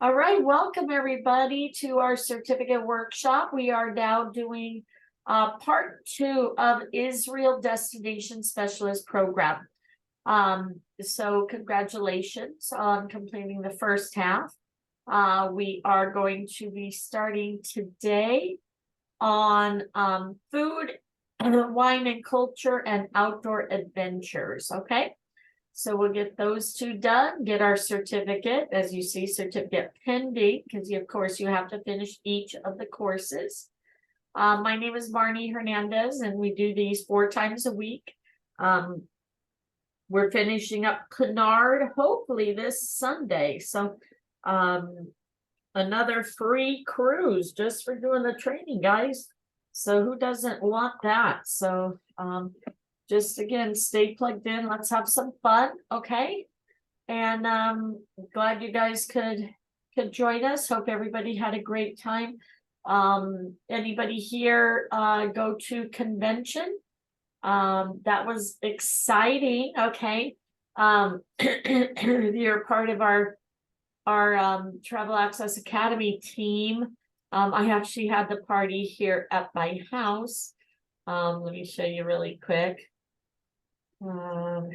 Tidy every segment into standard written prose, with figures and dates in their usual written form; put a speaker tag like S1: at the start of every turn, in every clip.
S1: All right, welcome everybody to our certificate workshop. We are now doing part 2 of Israel Destination Specialist Program. So congratulations on completing the first half. We are going to be starting today on food, wine and culture, and outdoor adventures. Okay. So we'll get those two done, get our certificate, as you see, certificate pending, because of course you have to finish each of the courses. My name is Marnie Hernandez, and we do these 4 times a week. We're finishing up Canard, hopefully this Sunday. So another free cruise just for doing the training, guys. So who doesn't want that? So just again, stay plugged in. Let's have some fun, okay? And glad you guys could join us. Hope everybody had a great time. Anybody here go to convention? That was exciting. Okay. You're part of our Travel Access Academy team. I actually had the party here at my house. Let me show you really quick.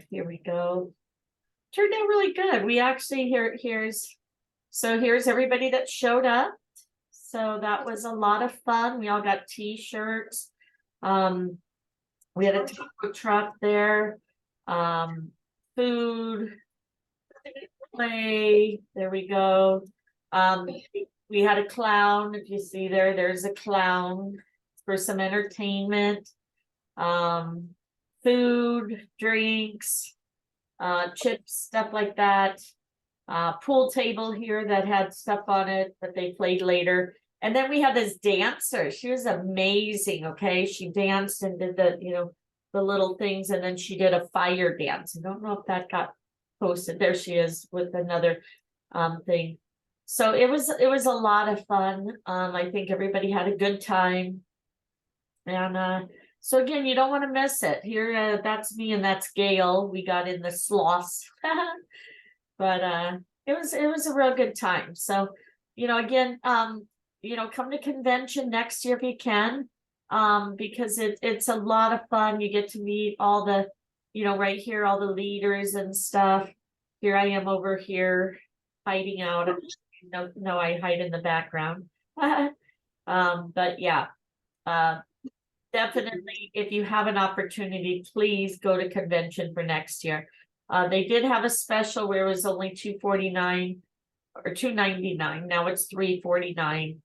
S1: Here we go. Turned out really good. We actually here's everybody that showed up. So that was a lot of fun. We all got t-shirts. We had a taco truck there. Food, play. There we go. We had a clown. If you see there's a clown for some entertainment. Food, drinks, chips, stuff like that. Pool table here that had stuff on it that they played later. And then we had this dancer. She was amazing. Okay. She danced and did the little things. And then she did a fire dance. I don't know if that got posted. There she is with another thing. So it was a lot of fun. I think everybody had a good time. And so again, you don't want to miss it. Here, that's me and that's Gail. We got in the sloths, but it was a real good time. So, again, come to convention next year if you can, because it's a lot of fun. You get to meet all the, right here, all the leaders and stuff. Here I am over here hiding out. No, I hide in the background. But yeah. Definitely, if you have an opportunity, please go to convention for next year. They did have a special where it was only $249 or $299. Now it's $349.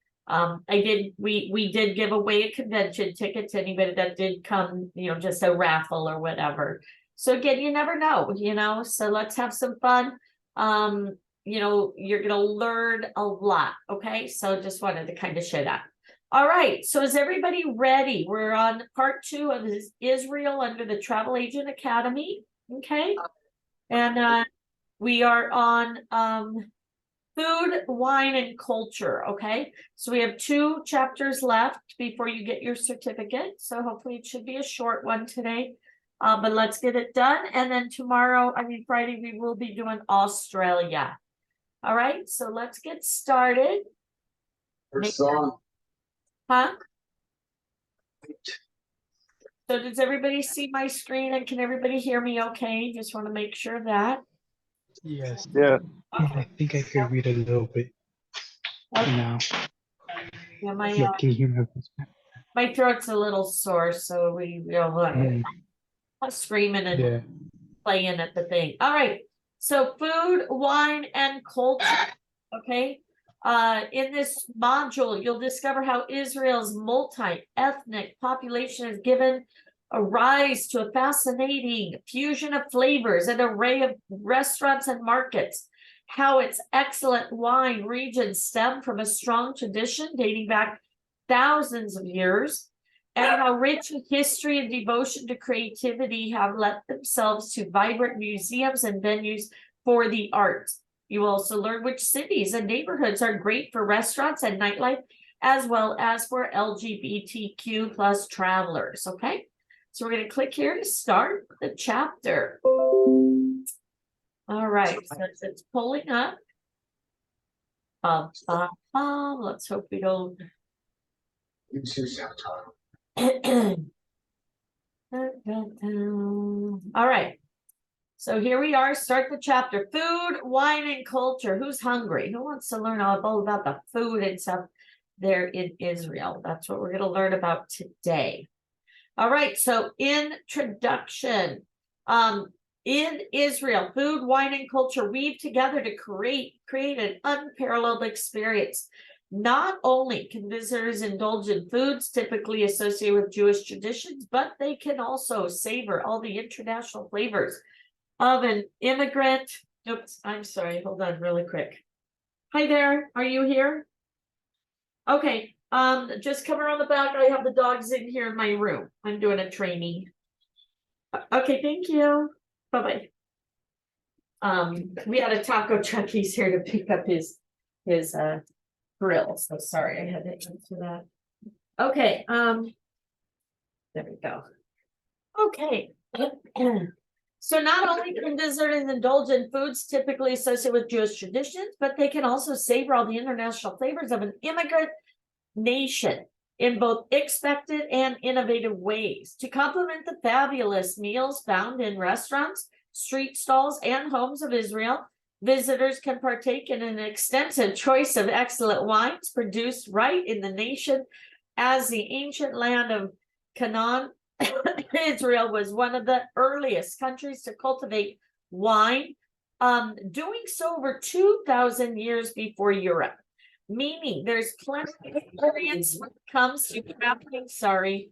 S1: We did give away a convention ticket to anybody that did come, just a raffle or whatever. So again, you never know, so let's have some fun. You're gonna learn a lot. Okay, so just wanted to kind of share that. All right, so is everybody ready? We're on part 2 of Israel under the Travel Agent Academy, okay? And we are on food, wine, and culture, okay? So we have 2 chapters left before you get your certificate. So hopefully it should be a short one today, but let's get it done. And then Friday, we will be doing Australia. All right, so let's get started.
S2: First song.
S1: Huh? So does everybody see my screen and can everybody hear me okay? Just want to make sure of that.
S3: Yes.
S2: Yeah.
S3: Okay. I think I could read a little bit now.
S1: Yeah,
S3: Can you hear me?
S1: my throat's a little sore, so we don't screaming and playing at the thing. All right. So food, wine, and culture. Okay. In this module, you'll discover how Israel's multi-ethnic population has given a rise to a fascinating fusion of flavors, an array of restaurants and markets, how its excellent wine regions stem from a strong tradition dating back thousands of years, and how rich history and devotion to creativity have lent themselves to vibrant museums and venues for the arts. You also learn which cities and neighborhoods are great for restaurants and nightlife, as well as for LGBTQ plus travelers. Okay, so we're going to click here to start the chapter. All right, so it's pulling up. Let's hope we don't.
S2: You too, Sabotage.
S1: All right. So here we are, start the chapter. Food, wine, and culture. Who's hungry? Who wants to learn all about the food and stuff there in Israel? That's what we're going to learn about today. All right, so introduction. In Israel, food, wine, and culture weave together to create an unparalleled experience. Not only can visitors indulge in foods typically associated with Jewish traditions, but they can also savor all the international flavors of an immigrant. Oops, I'm sorry. Hold on really quick. Hi there. Are you here? Okay. Just come around the back. I have the dogs in here in my room. I'm doing a training. Okay, thank you. Bye-bye. We had a taco truck. He's here to pick up his grill. So sorry, I had to answer that. Okay, there we go. Okay. So not only can visitors indulge in foods typically associated with Jewish traditions, but they can also savor all the international flavors of an immigrant nation in both expected and innovative ways. To complement the fabulous meals found in restaurants, street stalls, and homes of Israel, visitors can partake in an extensive choice of excellent wines produced right in the nation. As the ancient land of Canaan, Israel was one of the earliest countries to cultivate wine, doing so over 2,000 years before Europe. Meaning there's plenty of experience when it comes to crafting,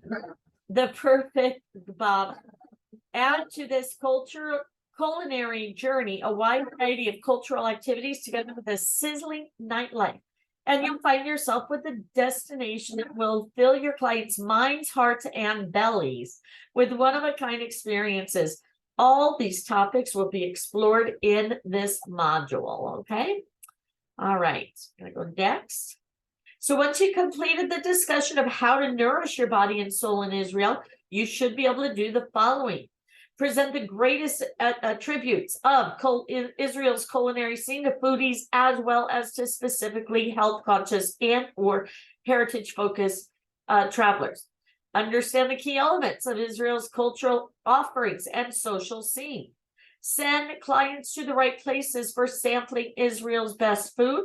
S1: the perfect Bob. Add to this culinary journey a wide variety of cultural activities together with a sizzling nightlife. And you'll find yourself with a destination that will fill your clients' minds, hearts, and bellies with one-of-a-kind experiences. All these topics will be explored in this module, okay? All right, gonna go next. So once you completed the discussion of how to nourish your body and soul in Israel, you should be able to do the following. Present the greatest attributes of Israel's culinary scene to foodies, as well as to specifically health-conscious and or heritage-focused travelers. Understand the key elements of Israel's cultural offerings and social scene. Send clients to the right places for sampling Israel's best food.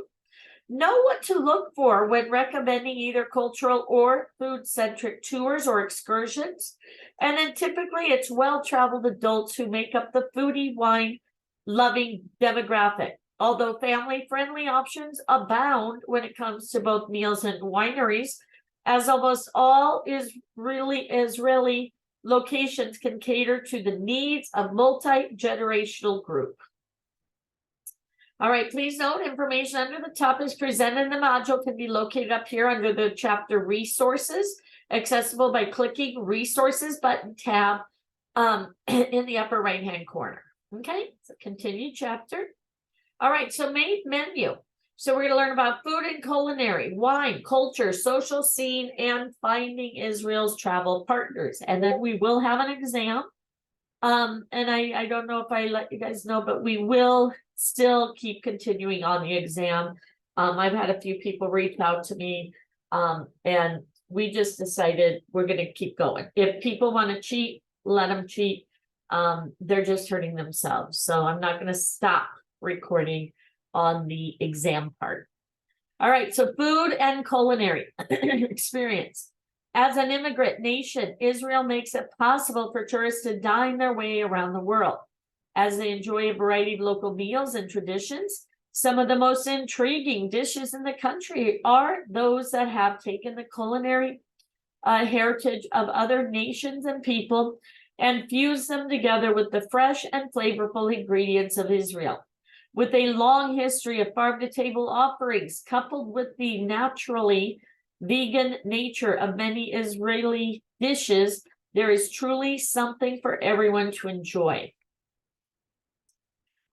S1: Know what to look for when recommending either cultural or food-centric tours or excursions. And then typically it's well-traveled adults who make up the foodie wine-loving demographic. Although family-friendly options abound when it comes to both meals and wineries, as almost all Israeli locations can cater to the needs of multi-generational group. All right, please note information under the topics presented in the module can be located up here under the chapter resources, accessible by clicking resources button tab in the upper right hand corner. Okay, so continue chapter. All right, so main menu. So we're going to learn about food and culinary, wine, culture, social scene, and finding Israel's travel partners. And then we will have an exam. And I don't know if I let you guys know, but we will still keep continuing on the exam. I've had a few people reach out to me, and we just decided we're going to keep going. If people want to cheat, let them cheat. They're just hurting themselves. So I'm not going to stop recording on the exam part. All right, so food and culinary experience. As an immigrant nation, Israel makes it possible for tourists to dine their way around the world. As they enjoy a variety of local meals and traditions, some of the most intriguing dishes in the country are those that have taken the culinary heritage of other nations and people and fused them together with the fresh and flavorful ingredients of Israel. With a long history of farm-to-table offerings, coupled with the naturally vegan nature of many Israeli dishes, there is truly something for everyone to enjoy.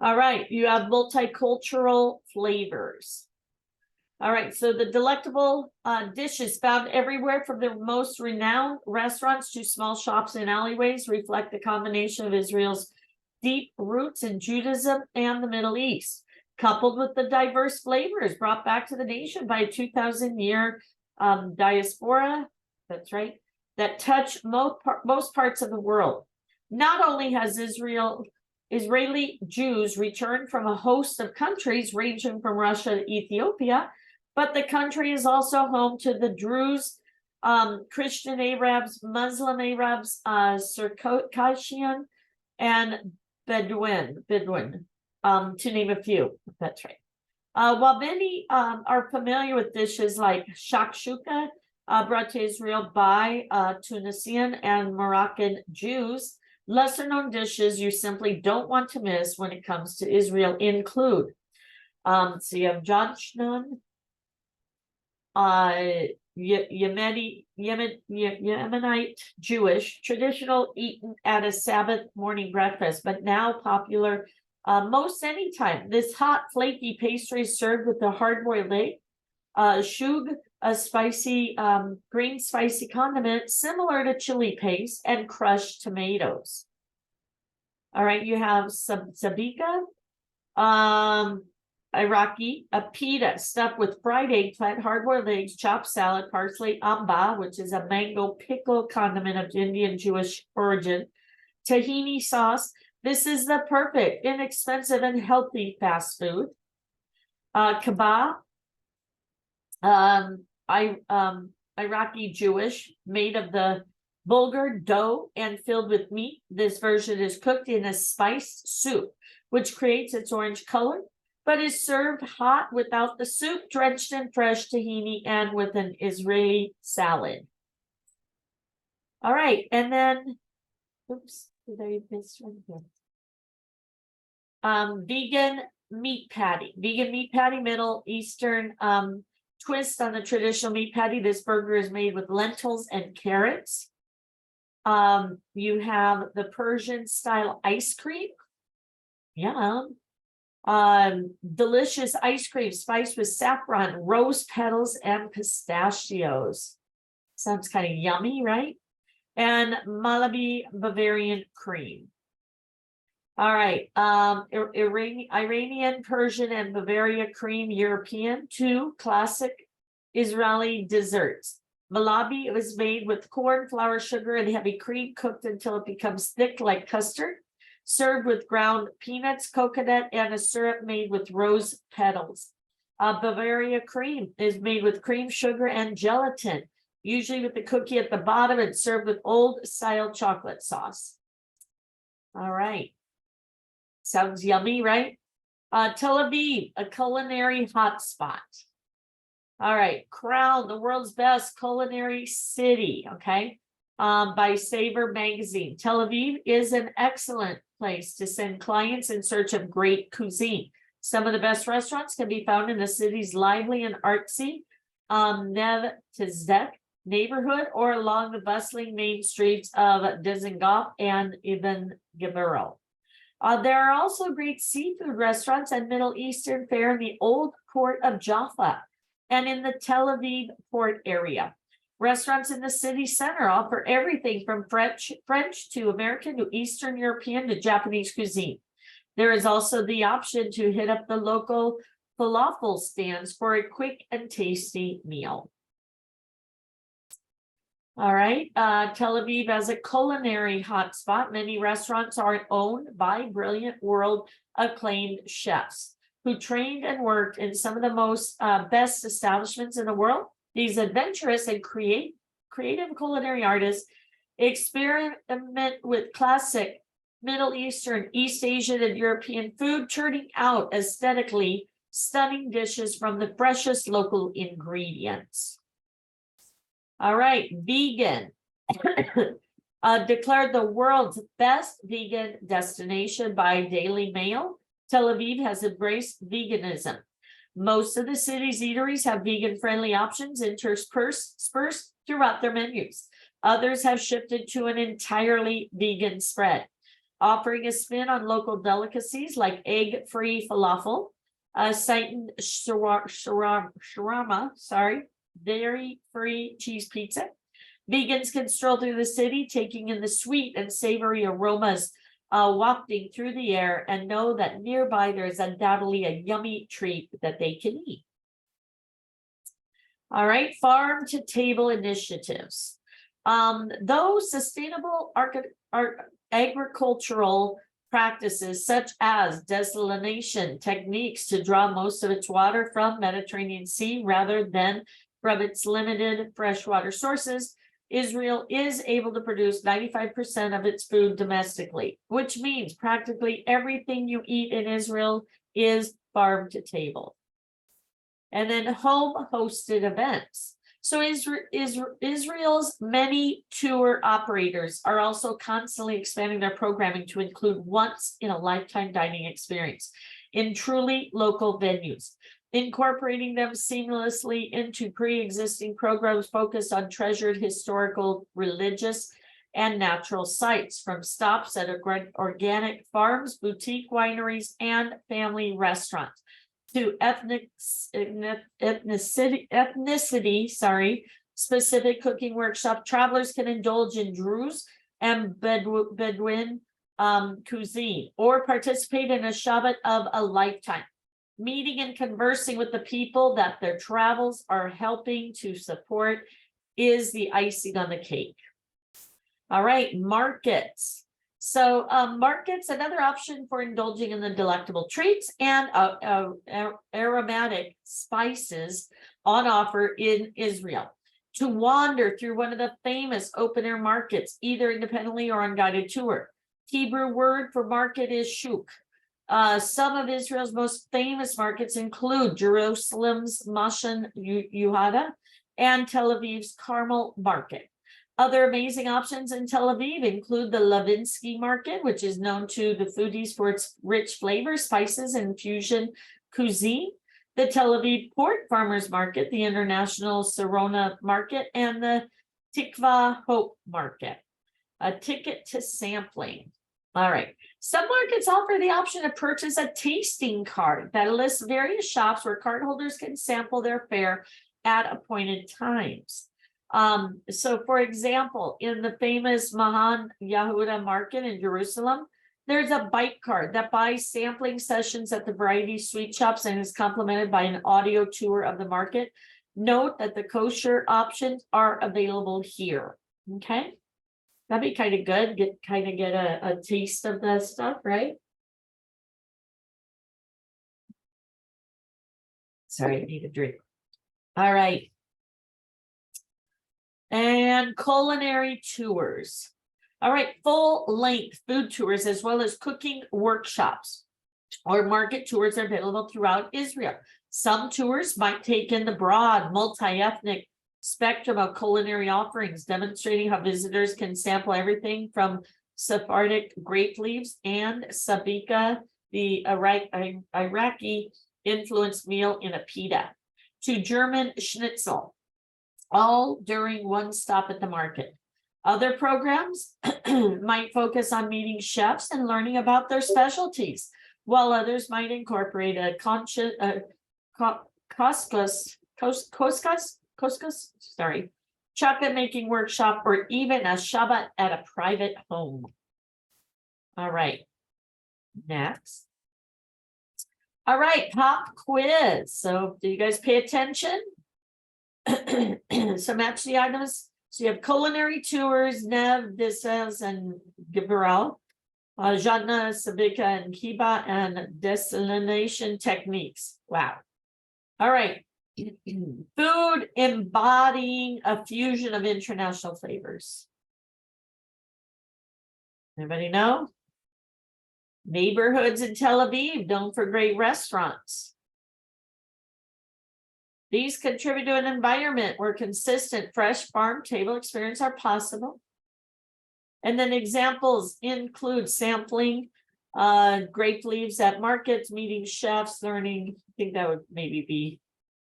S1: All right, you have multicultural flavors. All right, so the delectable dishes found everywhere from the most renowned restaurants to small shops and alleyways reflect the combination of Israel's deep roots in Judaism and the Middle East. coupled with the diverse flavors brought back to the nation by a 2,000-year diaspora, that's right, that touch most parts of the world. Not only has Israeli Jews returned from a host of countries ranging from Russia to Ethiopia, but the country is also home to the Druze, Christian Arabs, Muslim Arabs, Circassian, and Bedouin, to name a few. That's right. While many are familiar with dishes like shakshuka, brought to Israel by Tunisian and Moroccan Jews, lesser known dishes you simply don't want to miss when it comes to Israel include. So you have Janshnan, Yemenite Jewish, traditional eaten at a Sabbath morning breakfast, but now popular most anytime. This hot, flaky pastry is served with a hard-boiled egg, shug, a spicy, green spicy condiment similar to chili paste, and crushed tomatoes. All right, you have some sabika, Iraqi, a pita stuffed with fried eggplant, hard-boiled eggs, chopped salad, parsley, amba, which is a mango pickle condiment of Indian Jewish origin, tahini sauce. This is the perfect, inexpensive, and healthy fast food. Kebab, Iraqi Jewish, made of the bulgur dough and filled with meat. This version is cooked in a spiced soup, which creates its orange color, but is served hot without the soup, drenched in fresh tahini and with an Israeli salad. All right, and then, oops, did I miss one here? Vegan meat patty. Vegan meat patty, Middle Eastern twist on the traditional meat patty. This burger is made with lentils and carrots. You have the Persian style ice cream. Yum. Delicious ice cream spiced with saffron, rose petals, and pistachios. Sounds kind of yummy, right? And Malabi Bavarian cream. All right, Iranian, Persian, and Bavaria cream, European, 2 classic Israeli desserts. Malabi was made with corn, flour, sugar, and heavy cream, cooked until it becomes thick like custard, served with ground peanuts, coconut, and a syrup made with rose petals. Bavaria cream is made with cream, sugar, and gelatin, usually with the cookie at the bottom, and served with old-style chocolate sauce. All right. Sounds yummy, right? Tel Aviv, a culinary hotspot. All right, crowned the world's best culinary city, okay, by Savor magazine. Tel Aviv is an excellent place to send clients in search of great cuisine. Some of the best restaurants can be found in the city's lively and artsy Nev Tizek neighborhood or along the bustling main streets of Dizengoff and Ibn Gabirol. There are also great seafood restaurants and Middle Eastern fare in the old port of Jaffa and in the Tel Aviv port area. Restaurants in the city center offer everything from French to American to Eastern European to Japanese cuisine. There is also the option to hit up the local falafel stands for a quick and tasty meal. All right, Tel Aviv as a culinary hotspot. Many restaurants are owned by brilliant world acclaimed chefs who trained and worked in some of the most best establishments in the world. These adventurous and creative culinary artists experiment with classic Middle Eastern, East Asian, and European food, turning out aesthetically stunning dishes from the freshest local ingredients. All right, vegan. Declared the world's best vegan destination by Daily Mail, Tel Aviv has embraced veganism. Most of the city's eateries have vegan-friendly options interspersed throughout their menus. Others have shifted to an entirely vegan spread, offering a spin on local delicacies like egg-free falafel, Seitan shawarma, dairy-free cheese pizza. Vegans can stroll through the city, taking in the sweet and savory aromas wafting through the air, and know that nearby there is undoubtedly a yummy treat that they can eat. All right, farm to table initiatives. Those sustainable agricultural practices such as desalination techniques to draw most of its water from Mediterranean Sea rather than from its limited freshwater sources, Israel is able to produce 95% of its food domestically, which means practically everything you eat in Israel is farm to table. And then home hosted events. So Israel's many tour operators are also constantly expanding their programming to include once in a lifetime dining experience in truly local venues, incorporating them seamlessly into pre-existing programs focused on treasured historical, religious, and natural sites, from stops at organic farms, boutique wineries, and family restaurants, to ethnicity, specific cooking workshop. Travelers can indulge in Druze and Bedouin cuisine, or participate in a Shabbat of a lifetime, meeting and conversing with the people that their travels are helping to support is the icing on the cake. All right, markets. So markets, another option for indulging in the delectable treats and aromatic spices on offer in Israel. To wander through one of the famous open air markets, either independently or on guided tour. Hebrew word for market is shuk. Some of Israel's most famous markets include Jerusalem's Mashon Yehuda and Tel Aviv's Carmel Market. Other amazing options in Tel Aviv include the Levinsky Market, which is known to the foodies for its rich flavors, spices, and fusion cuisine. The Tel Aviv Port Farmers Market, the International Sarona Market, and the Tikva Hope Market. A ticket to sampling. All right. Some markets offer the option to purchase a tasting card that lists various shops where cardholders can sample their fare at appointed times. So for example, in the famous Mahan Yehuda Market in Jerusalem, there's a bite card that buys sampling sessions at the variety sweet shops and is complemented by an audio tour of the market. Note that the kosher options are available here. Okay, that'd be kind of good. Get a taste of that stuff, right? Sorry, I need a drink. All right. And culinary tours. All right, full-length food tours as well as cooking workshops or market tours are available throughout Israel. Some tours might take in the broad multi-ethnic spectrum of culinary offerings, demonstrating how visitors can sample everything from Sephardic grape leaves and sabika, the Iraqi influenced meal in a pita, to German schnitzel, all during one stop at the market. Other programs might focus on meeting chefs and learning about their specialties, while others might incorporate a chocolate making workshop, or even a Shabbat at a private home. All right, next. All right, pop quiz. So do you guys pay attention? So match the items. So you have culinary tours, Nev, Disas, and Gibraltar, Jadna, Sabika, and Kiba, and desalination techniques. Wow. All right. Food embodying a fusion of international flavors. Anybody know? Neighborhoods in Tel Aviv known for great restaurants. These contribute to an environment where consistent fresh farm table experience are possible. And then examples include sampling grape leaves at markets, meeting chefs, learning. I think that would maybe be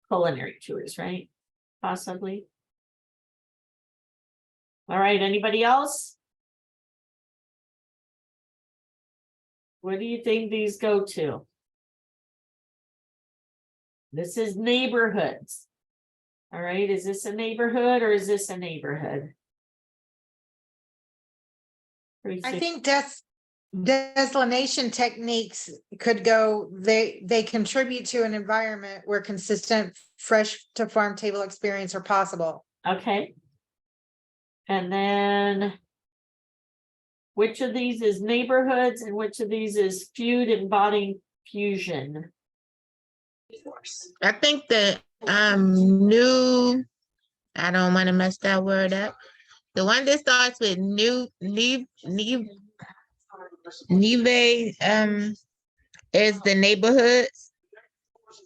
S1: culinary tours, right? Possibly. All right, anybody else? Where do you think these go to? This is neighborhoods. All right, is this a neighborhood or is this a neighborhood?
S4: I think that's Desalination techniques could go, they contribute to an environment where consistent fresh to farm table experience are possible.
S1: Okay. And then which of these is neighborhoods and which of these is feud embodying fusion?
S5: I think the new, I don't want to mess that word up. The one that starts with Neve is the neighborhoods.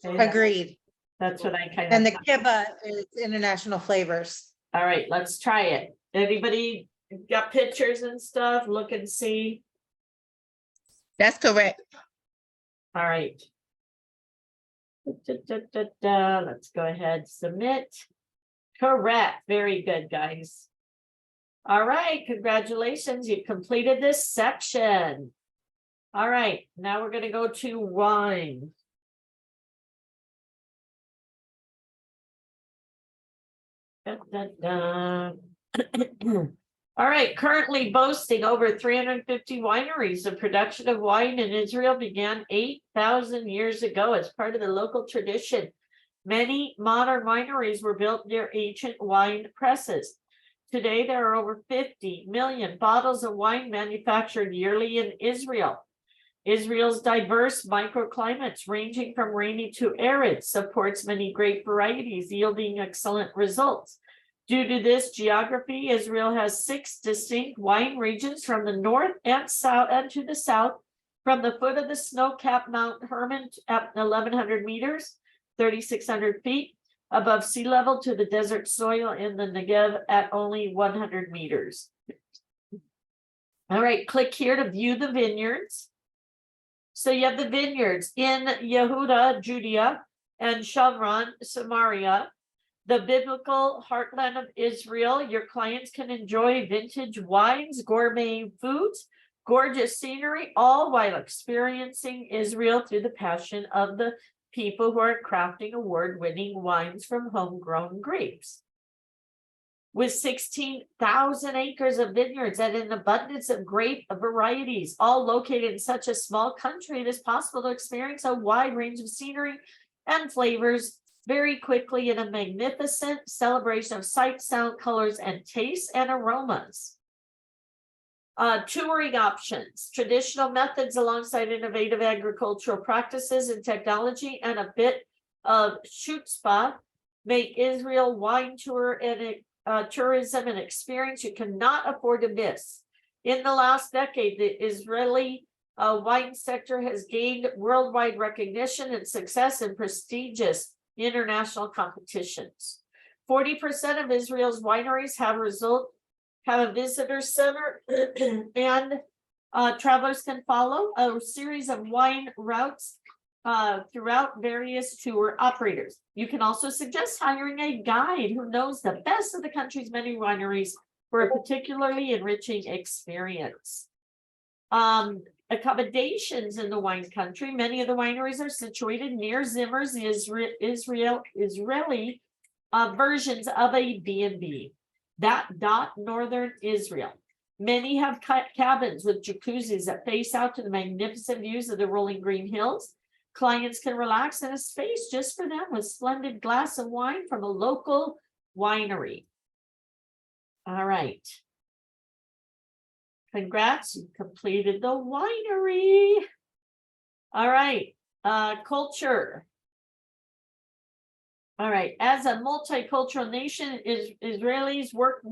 S1: Okay,
S4: Agreed.
S1: that's what I kind
S4: And
S1: of,
S4: the kibbeh is international flavors.
S1: all right, let's try it. Anybody got pictures and stuff? Look and see.
S5: That's correct.
S1: All right. Let's go ahead, submit. Correct, very good, guys. All right, congratulations, you completed this section. All right, now we're gonna go to wine. All right, currently boasting over 350 wineries. The production of wine in Israel began 8,000 years ago as part of the local tradition. Many modern wineries were built near ancient wine presses. Today, there are over 50 million bottles of wine manufactured yearly in Israel. Israel's diverse microclimates, ranging from rainy to arid, supports many grape varieties, yielding excellent results. Due to this geography, Israel has 6 distinct wine regions from the north and south and to the south, from the foot of the snow-capped Mount Hermon at 1,100 meters, 3,600 feet above sea level, to the desert soil in the Negev at only 100 meters. All right, click here to view the vineyards. So you have the vineyards in Yehuda, Judea, and Shamron, Samaria, the biblical heartland of Israel. Your clients can enjoy vintage wines, gourmet foods, gorgeous scenery, all while experiencing Israel through the passion of the people who are crafting award-winning wines from homegrown grapes. With 16,000 acres of vineyards and an abundance of grape varieties, all located in such a small country, it is possible to experience a wide range of scenery and flavors very quickly in a magnificent celebration of sight, sound, colors, and tastes and aromas. Touring options, traditional methods alongside innovative agricultural practices and technology, and a bit of chutzpah make Israel wine tour and tourism and experience you cannot afford to miss. In the last decade, the Israeli wine sector has gained worldwide recognition and success in prestigious international competitions. 40% of Israel's wineries have a visitor center and travelers can follow a series of wine routes throughout various tour operators. You can also suggest hiring a guide who knows the best of the country's many wineries for a particularly enriching experience. Accommodations in the wine country. Many of the wineries are situated near Zimmer's Israeli versions of a B&B. Northern Israel. Many have cabins with jacuzzis that face out to the magnificent views of the rolling green hills. Clients can relax in a space just for them with splendid glass of wine from a local winery. All right. Congrats, you completed the winery. All right, culture. All right, as a multicultural nation, Israelis work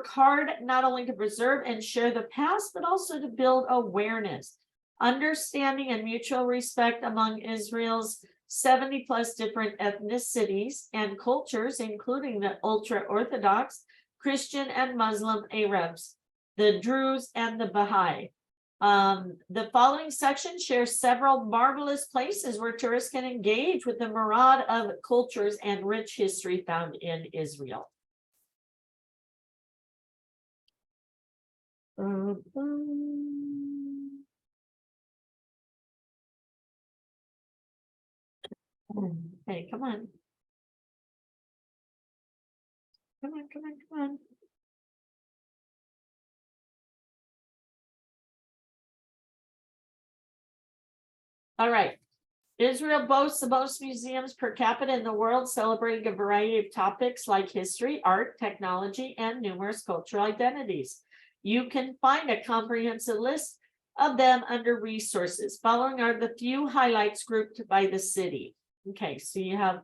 S1: hard not only to preserve and share the past, but also to build awareness, understanding, and mutual respect among Israel's 70 plus different ethnicities and cultures, including the ultra-Orthodox, Christian and Muslim Arabs, the Druze, and the Baha'i. The following section shares several marvelous places where tourists can engage with the myriad of cultures and rich history found in Israel. Hey, come on. Come on, come on, come on. All right. Israel boasts the most museums per capita in the world, celebrating a variety of topics like history, art, technology, and numerous cultural identities. You can find a comprehensive list of them under resources. Following are the few highlights grouped by the city. Okay, so you have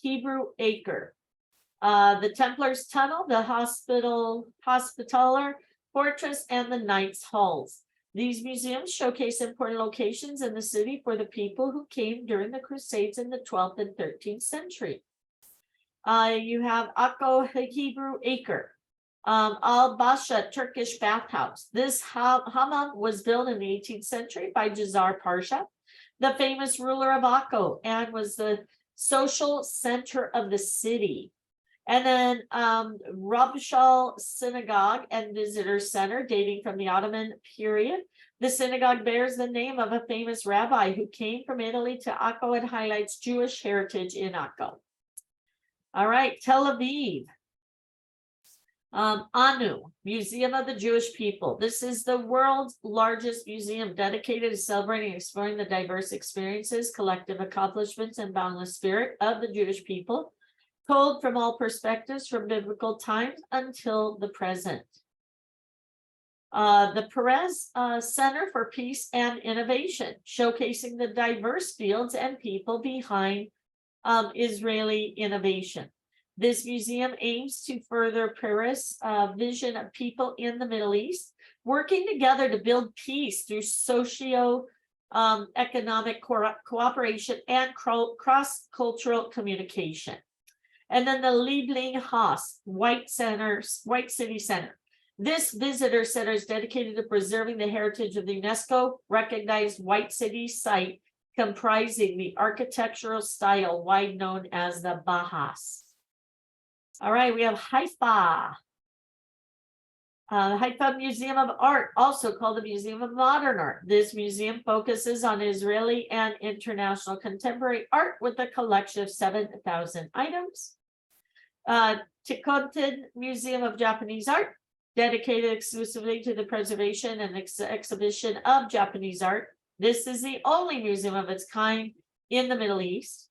S1: Hebrew Acre, the Templars Tunnel, the Hospitaller Fortress, and the Knights Halls. These museums showcase important locations in the city for the people who came during the Crusades in the 12th and 13th century. You have Akko Hebrew Acre, Al-Basha Turkish bathhouse. This hammam was built in the 18th century by Jazar Pasha, the famous ruler of Akko, and was the social center of the city. And then Rabshal Synagogue and Visitor Center, dating from the Ottoman period. The synagogue bears the name of a famous rabbi who came from Italy to Akko and highlights Jewish heritage in Akko. All right, Tel Aviv. Anu, Museum of the Jewish People. This is the world's largest museum dedicated to celebrating and exploring the diverse experiences, collective accomplishments, and boundless spirit of the Jewish people, told from all perspectives from biblical times until the present. The Perez Center for Peace and Innovation, showcasing the diverse fields and people behind Israeli innovation. This museum aims to further Perez's vision of people in the Middle East, working together to build peace through socio-economic cooperation and cross-cultural communication. And then the Liebling Haus White City Center. This visitor center is dedicated to preserving the heritage of the UNESCO recognized White City site, comprising the architectural style wide known as the Bahas. All right, we have Haifa. Haifa Museum of Art, also called the Museum of Modern Art. This museum focuses on Israeli and international contemporary art with a collection of 7,000 items. Tikoten Museum of Japanese Art, dedicated exclusively to the preservation and exhibition of Japanese art. This is the only museum of its kind in the Middle East.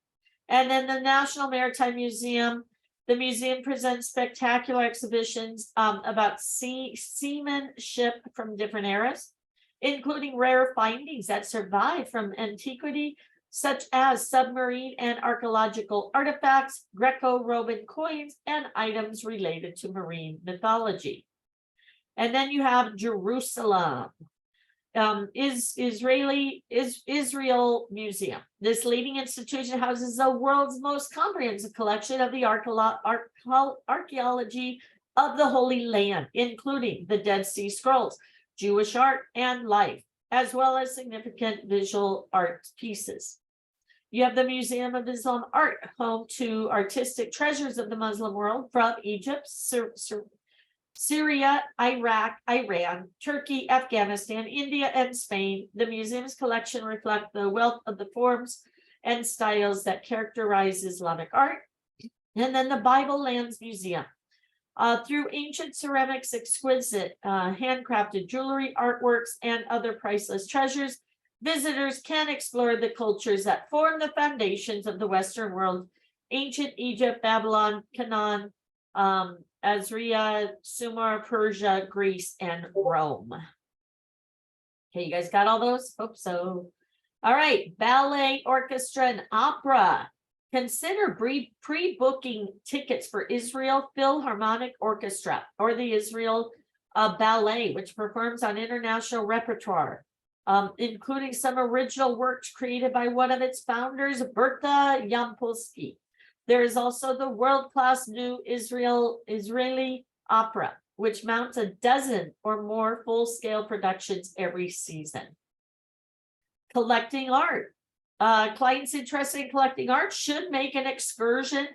S1: And then the National Maritime Museum. The museum presents spectacular exhibitions about seamanship from different eras, including rare findings that survive from antiquity, such as submarine and archaeological artifacts, Greco-Roman coins, and items related to marine mythology. And then you have Jerusalem. Israel Museum. This leading institution houses the world's most comprehensive collection of the archaeology of the Holy Land, including the Dead Sea Scrolls, Jewish art, and life, as well as significant visual art pieces. You have the Museum of Islam Art, home to artistic treasures of the Muslim world from Egypt, Syria, Iraq, Iran, Turkey, Afghanistan, India, and Spain. The museum's collection reflects the wealth of the forms and styles that characterize Islamic art. And then the Bible Lands Museum. Through ancient ceramics, exquisite handcrafted jewelry, artworks, and other priceless treasures, visitors can explore the cultures that form the foundations of the Western world: ancient Egypt, Babylon, Canaan, Assyria, Sumer, Persia, Greece, and Rome. Okay, you guys got all those? Hope so. All right, ballet, orchestra, and opera. Consider pre-booking tickets for Israel Philharmonic Orchestra or the Israel Ballet, which performs on international repertoire, including some original works created by one of its founders, Berta Yampolsky. There is also the world-class new Israeli opera, which mounts a dozen or more full-scale productions every season. Collecting art. Clients interested in collecting art should make an excursion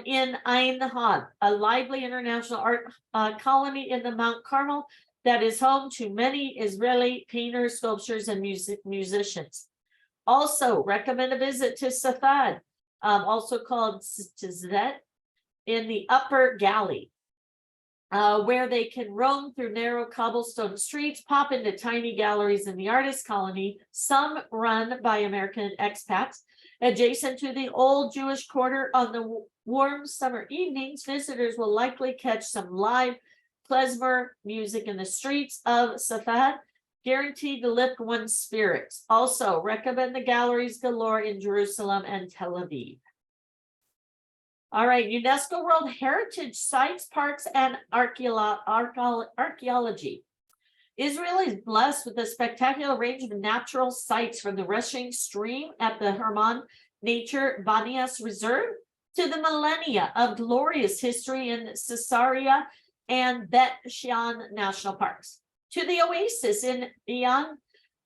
S1: in Ein Had, a lively international art colony in the Mount Carmel that is home to many Israeli painters, sculptors, and musicians. Also, recommend a visit to Safad, also called Tzvet, in the Upper Galley. where they can roam through narrow cobblestone streets, pop into tiny galleries in the artist colony, some run by American expats. Adjacent to the old Jewish quarter on the warm summer evenings, visitors will likely catch some live klezmer music in the streets of Safed, guaranteed to lift one's spirits. Also, recommend the galleries galore in Jerusalem and Tel Aviv. All right, UNESCO World Heritage Sites, Parks, and Archaeology. Israel is blessed with a spectacular range of natural sites, from the rushing stream at the Hermon Nature Banias Reserve to the millennia of glorious history in Caesarea and Bet Shean National Parks, to the oasis in Ian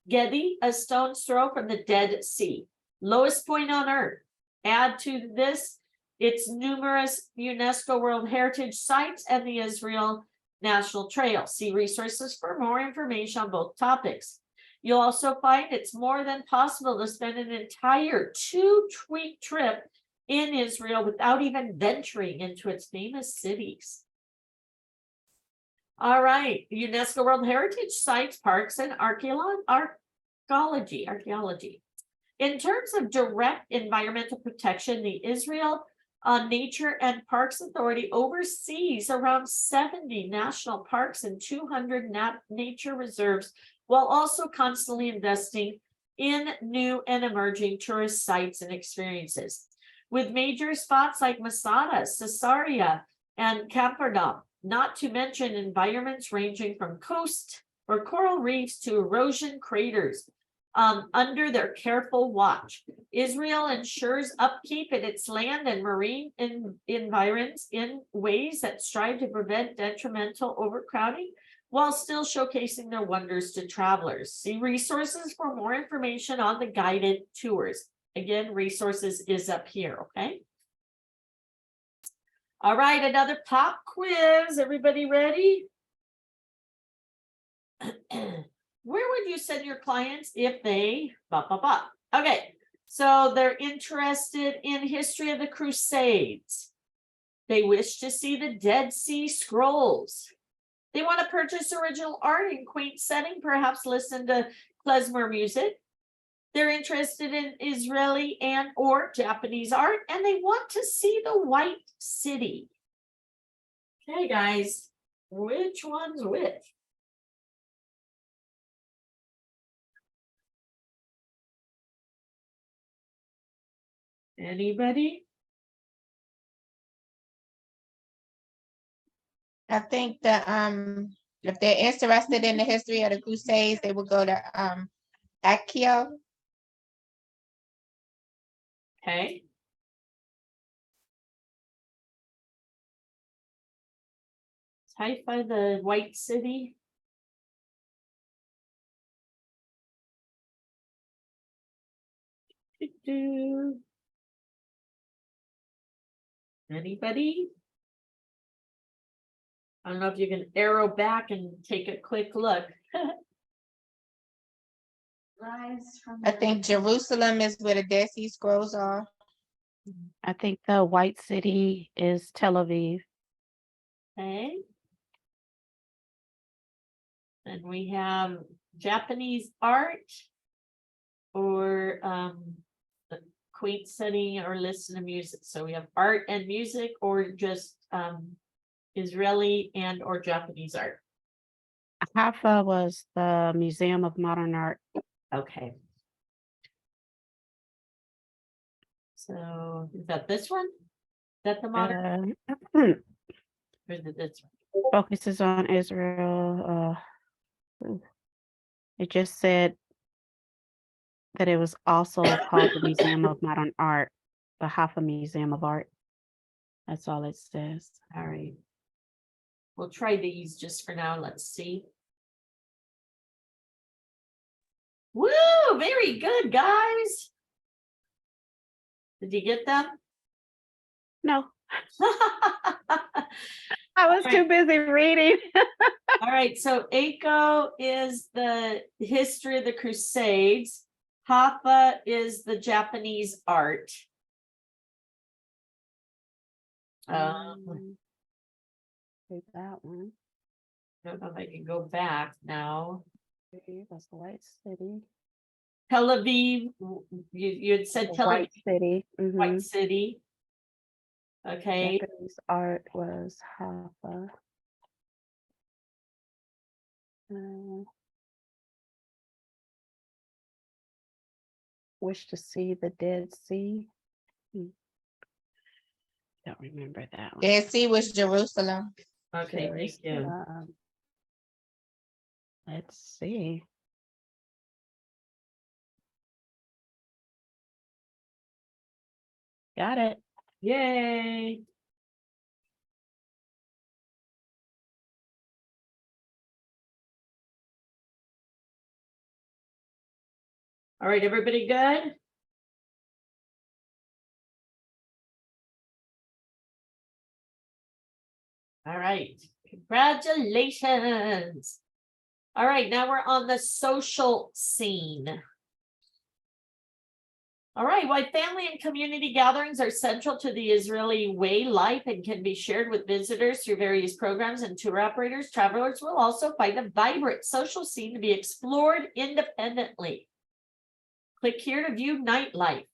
S1: Gedi, a stone's throw from the Dead Sea, lowest point on earth. Add to this its numerous UNESCO World Heritage Sites and the Israel National Trail. See resources for more information on both topics. You'll also find it's more than possible to spend an entire 2-week trip in Israel without even venturing into its famous cities. All right, UNESCO World Heritage Sites, Parks, and Archaeology. In terms of direct environmental protection, the Israel Nature and Parks Authority oversees around 70 national parks and 200 nature reserves, while also constantly investing in new and emerging tourist sites and experiences. With major spots like Masada, Caesarea, and Capernaum, not to mention environments ranging from coast or coral reefs to erosion craters, under their careful watch. Israel ensures upkeep in its land and marine environs in ways that strive to prevent detrimental overcrowding, while still showcasing their wonders to travelers. See resources for more information on the guided tours. Again, resources is up here, okay? All right, another pop quiz. Everybody ready? Where would you send your clients if they Okay, so they're interested in history of the Crusades. They wish to see the Dead Sea Scrolls. They want to purchase original art in quaint setting, perhaps listen to klezmer music. They're interested in Israeli and or Japanese art, and they want to see the White City. Okay, guys, which one's which? Anybody?
S5: I think that if they're interested in the history of the Crusades, they would go to Akio.
S1: Okay. Haifa, the White City. Anybody? I don't know if you can arrow back and take a quick look.
S5: I think Jerusalem is where the Dead Sea Scrolls are.
S6: I think the White City is Tel Aviv.
S1: Okay. And we have Japanese art or the quaint setting or listen to music. So we have art and music or just Israeli and or Japanese art.
S6: Haifa was the Museum of Modern Art.
S1: Okay. So is that this one? Is that the modern or is it this one?
S6: Focuses on Israel. It just said that it was also called the Museum of Modern Art, the Haifa Museum of Art. That's all it says.
S1: All right. We'll try these just for now. Let's see. Woo! Very good, guys. Did you get them?
S6: No, I was too busy reading.
S1: All right, so Aiko is the history of the Crusades. Haifa is the Japanese art.
S6: Take that one.
S1: I don't know if I can go back now.
S6: Okay, that's the White City.
S1: Tel Aviv, you had said
S6: The
S1: Tel
S6: White
S1: Aviv,
S6: City.
S1: White City. Okay,
S6: Japanese art was Haifa. Wish to see the Dead Sea. Don't remember that one.
S5: Dead Sea was Jerusalem.
S1: okay, thank you.
S6: Jerusalem. Let's see. Got it.
S1: Yay. All right, everybody good? All right, congratulations. All right, now we're on the social scene. All right, why family and community gatherings are central to the Israeli way life and can be shared with visitors through various programs and tour operators, travelers will also find a vibrant social scene to be explored independently. Click here to view nightlife.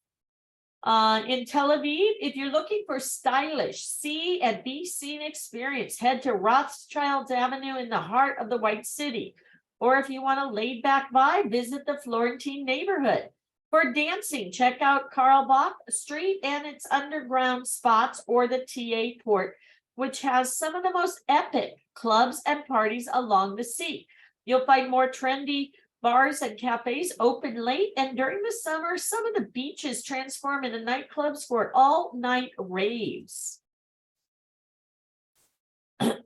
S1: In Tel Aviv, if you're looking for stylish, see and be seen experience, head to Rothschild Avenue in the heart of the White City. Or if you want a laid back vibe, visit the Florentine neighborhood. For dancing, check out Karl Bach Street and its underground spots or the TA Port, which has some of the most epic clubs and parties along the sea. You'll find more trendy bars and cafes open late, and during the summer, some of the beaches transform into nightclubs for all-night raves.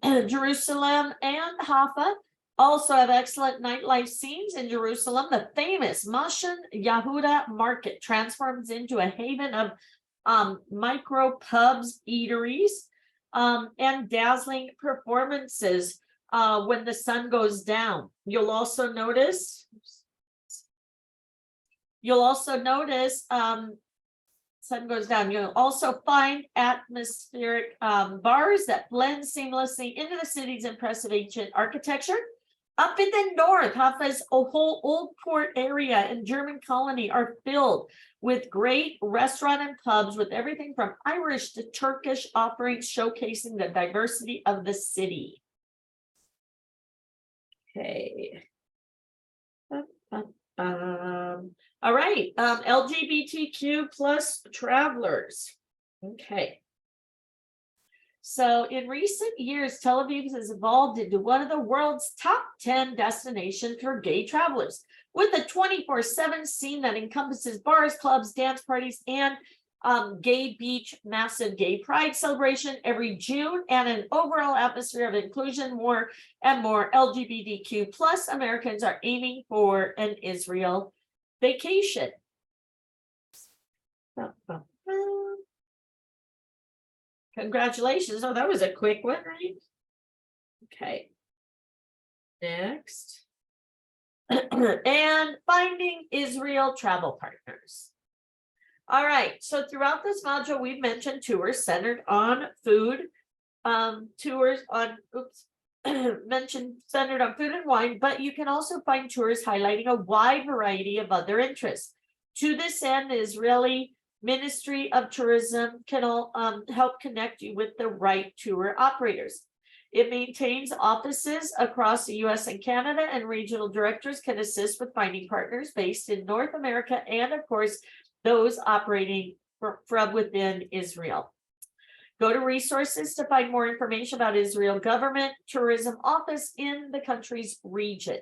S1: Jerusalem and Haifa also have excellent nightlife scenes. In Jerusalem, the famous Moshe Yehuda Market transforms into a haven of micro pubs, eateries, and dazzling performances when the sun goes down. You'll also notice sun goes down. You'll also find atmospheric bars that blend seamlessly into the city's impressive ancient architecture. Up in the north, Haifa's whole old port area and German colony are filled with great restaurant and pubs with everything from Irish to Turkish offerings showcasing the diversity of the city. Okay. All right, LGBTQ plus travelers. Okay. So in recent years, Tel Aviv has evolved into one of the world's top 10 destinations for gay travelers, with a 24/7 scene that encompasses bars, clubs, dance parties, and gay beach, massive gay pride celebration every June, and an overall atmosphere of inclusion. More and more LGBTQ plus Americans are aiming for an Israel vacation. Congratulations. Oh, that was a quick one, right? Okay. Next. And finding Israel travel partners. All right, so throughout this module, we've mentioned tours centered on food, mentioned centered on food and wine, but you can also find tours highlighting a wide variety of other interests. To this end, the Israeli Ministry of Tourism can help connect you with the right tour operators. It maintains offices across the US and Canada, and regional directors can assist with finding partners based in North America and, of course, those operating from within Israel. Go to resources to find more information about Israel Government Tourism Office in the country's region.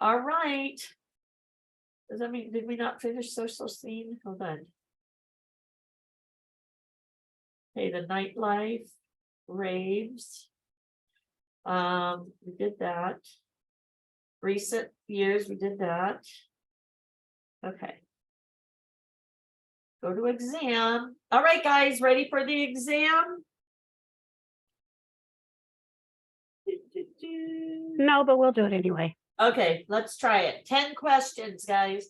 S1: All right. Does that mean, did we not finish social scene? Hold on. Okay, the nightlife, raves. We did that. Recent years, we did that. Okay. Go to exam. All right, guys, ready for the exam?
S6: No, but we'll do it anyway.
S1: Okay, let's try it. 10 questions, guys.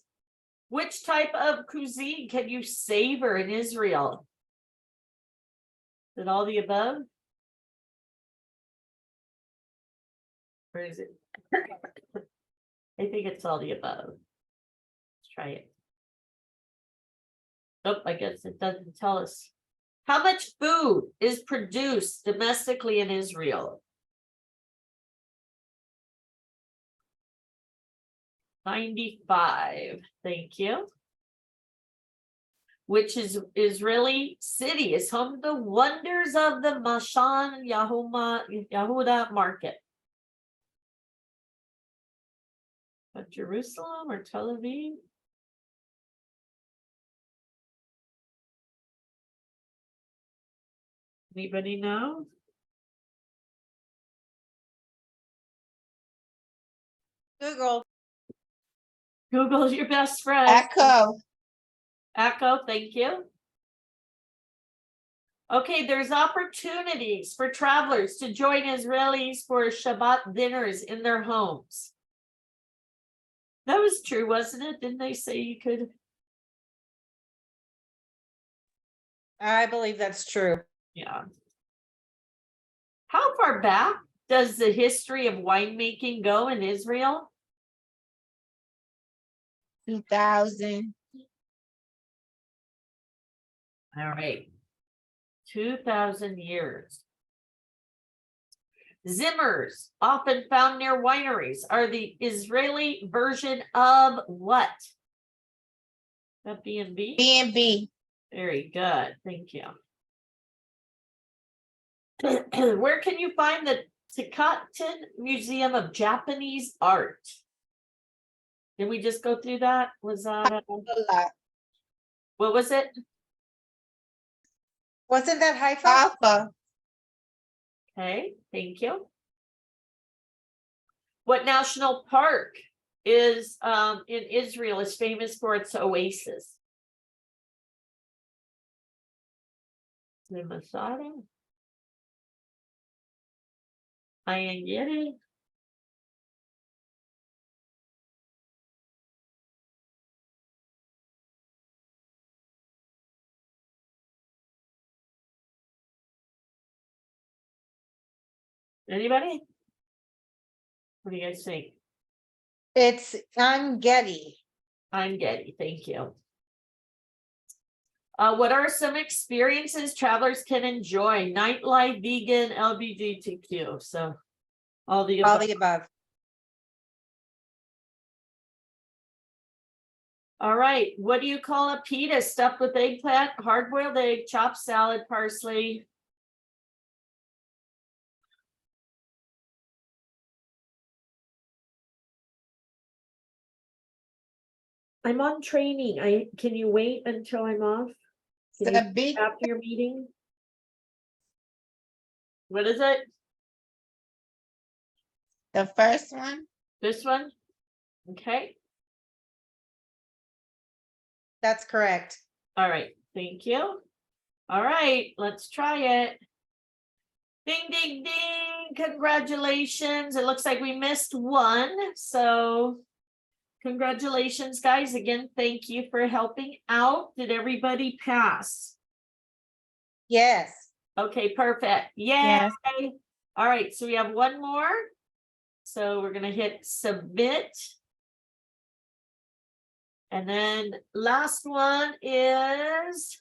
S1: Which type of cuisine can you savor in Israel? Is it all the above? Or is it? I think it's all the above. Let's try it. Oh, I guess it doesn't tell us. How much food is produced domestically in Israel? 95. Thank you. Which is Israeli city is home to the wonders of the Mashan Yahuda market. Jerusalem or Tel Aviv? Anybody know?
S4: Google.
S1: Google's your best friend.
S5: Echo.
S1: Echo, thank you. Okay, there's opportunities for travelers to join Israelis for Shabbat dinners in their homes. That was true, wasn't it? Didn't they say you could?
S4: I believe that's true.
S1: Yeah. How far back does the history of winemaking go in Israel?
S5: 2000.
S1: All right. 2,000 years. Zimmers, often found near wineries, are the Israeli version of what? That B&B?
S5: B&B.
S1: Very good. Thank you. Where can you find the Takaten Museum of Japanese Art? Did we just go through that? Was that
S5: A lot.
S1: what was it?
S4: Wasn't that Haifa?
S5: Alpha.
S1: Okay, thank you. What national park is in Israel is famous for its oasis? The Masada? Ayan Giri? Anybody? What do you guys think?
S4: It's Getty.
S1: I'm Getty, thank you. What are some experiences travelers can enjoy? Nightlife, vegan, LGBTQ. So all the
S4: All
S1: above.
S4: the above.
S1: All right, what do you call a pita stuffed with eggplant, hard-boiled egg, chopped salad, parsley? I'm on training. Can you wait until I'm off? Can you-
S5: The big,
S1: after your meeting? What is it?
S5: the first one.
S1: This one? Okay,
S4: That's correct.
S1: all right, thank you. All right, let's try it. Ding, ding, ding, congratulations. It looks like we missed one, so congratulations, guys. Again, thank you for helping out. Did everybody pass?
S4: Yes.
S1: Okay, perfect. Yay.
S6: Yes.
S1: All right, so we have one more. So we're gonna hit submit. And then last one is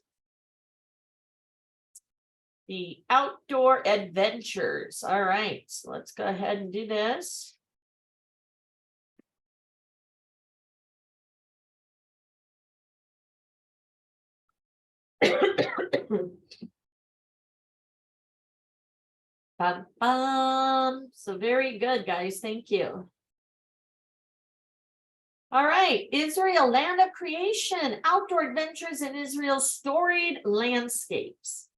S1: the outdoor adventures. All right, so let's go ahead and do this. Bum, bum. So very good, guys. Thank you. All right, Israel, land of creation, outdoor adventures in Israel's storied landscapes.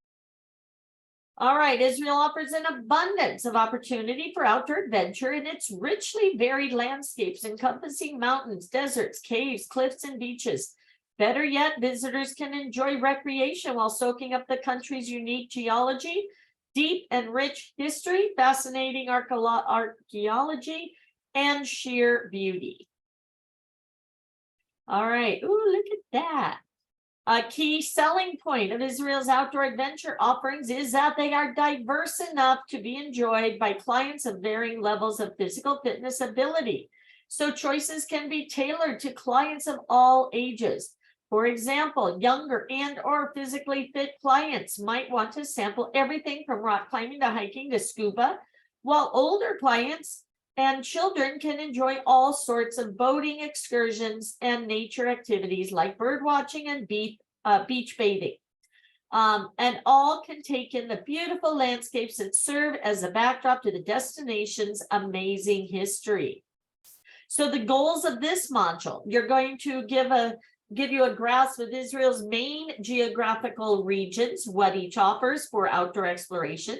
S1: All right, Israel offers an abundance of opportunity for outdoor adventure in its richly varied landscapes encompassing mountains, deserts, caves, cliffs, and beaches. Better yet, visitors can enjoy recreation while soaking up the country's unique geology, deep and rich history, fascinating archaeology, and sheer beauty. All right, ooh, look at that. A key selling point of Israel's outdoor adventure offerings is that they are diverse enough to be enjoyed by clients of varying levels of physical fitness ability. So choices can be tailored to clients of all ages. For example, younger and or physically fit clients might want to sample everything from rock climbing to hiking to scuba, while older clients and children can enjoy all sorts of boating excursions and nature activities like bird watching and beach bathing. And all can take in the beautiful landscapes that serve as a backdrop to the destination's amazing history. So the goals of this module, you're going to give you a grasp of Israel's main geographical regions, what each offers for outdoor exploration,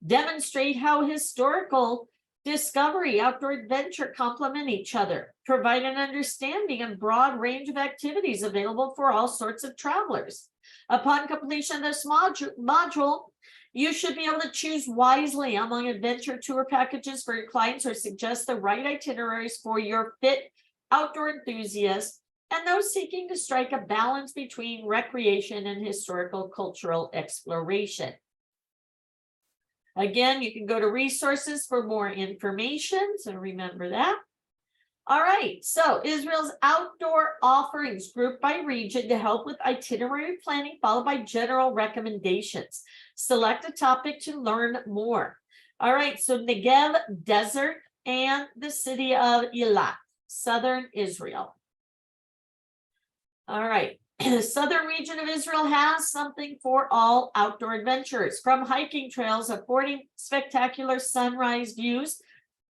S1: demonstrate how historical discovery, outdoor adventure complement each other, provide an understanding and broad range of activities available for all sorts of travelers. Upon completion of this module, you should be able to choose wisely among adventure tour packages for your clients or suggest the right itineraries for your fit outdoor enthusiasts and those seeking to strike a balance between recreation and historical cultural exploration. Again, you can go to resources for more information, so remember that. All right, so Israel's outdoor offerings grouped by region to help with itinerary planning, followed by general recommendations. Select a topic to learn more. All right, so Negev Desert and the city of Eilat, southern Israel. All right. Southern region of Israel has something for all outdoor adventurers, from hiking trails affording spectacular sunrise views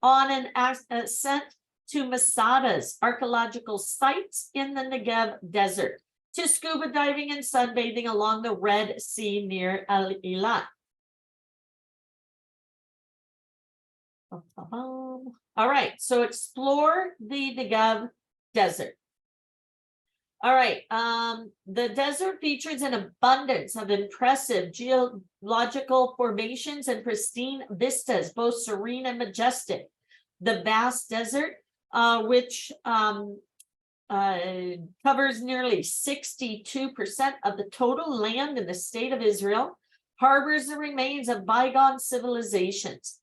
S1: on an ascent to Masadas, archaeological sites in the Negev Desert, to scuba diving and sunbathing along the Red Sea near Eilat. All right, so explore the Negev Desert. All right, the desert features an abundance of impressive geological formations and pristine vistas, both serene and majestic. The vast desert, which covers nearly 62% of the total land in the state of Israel, harbors the remains of bygone civilizations,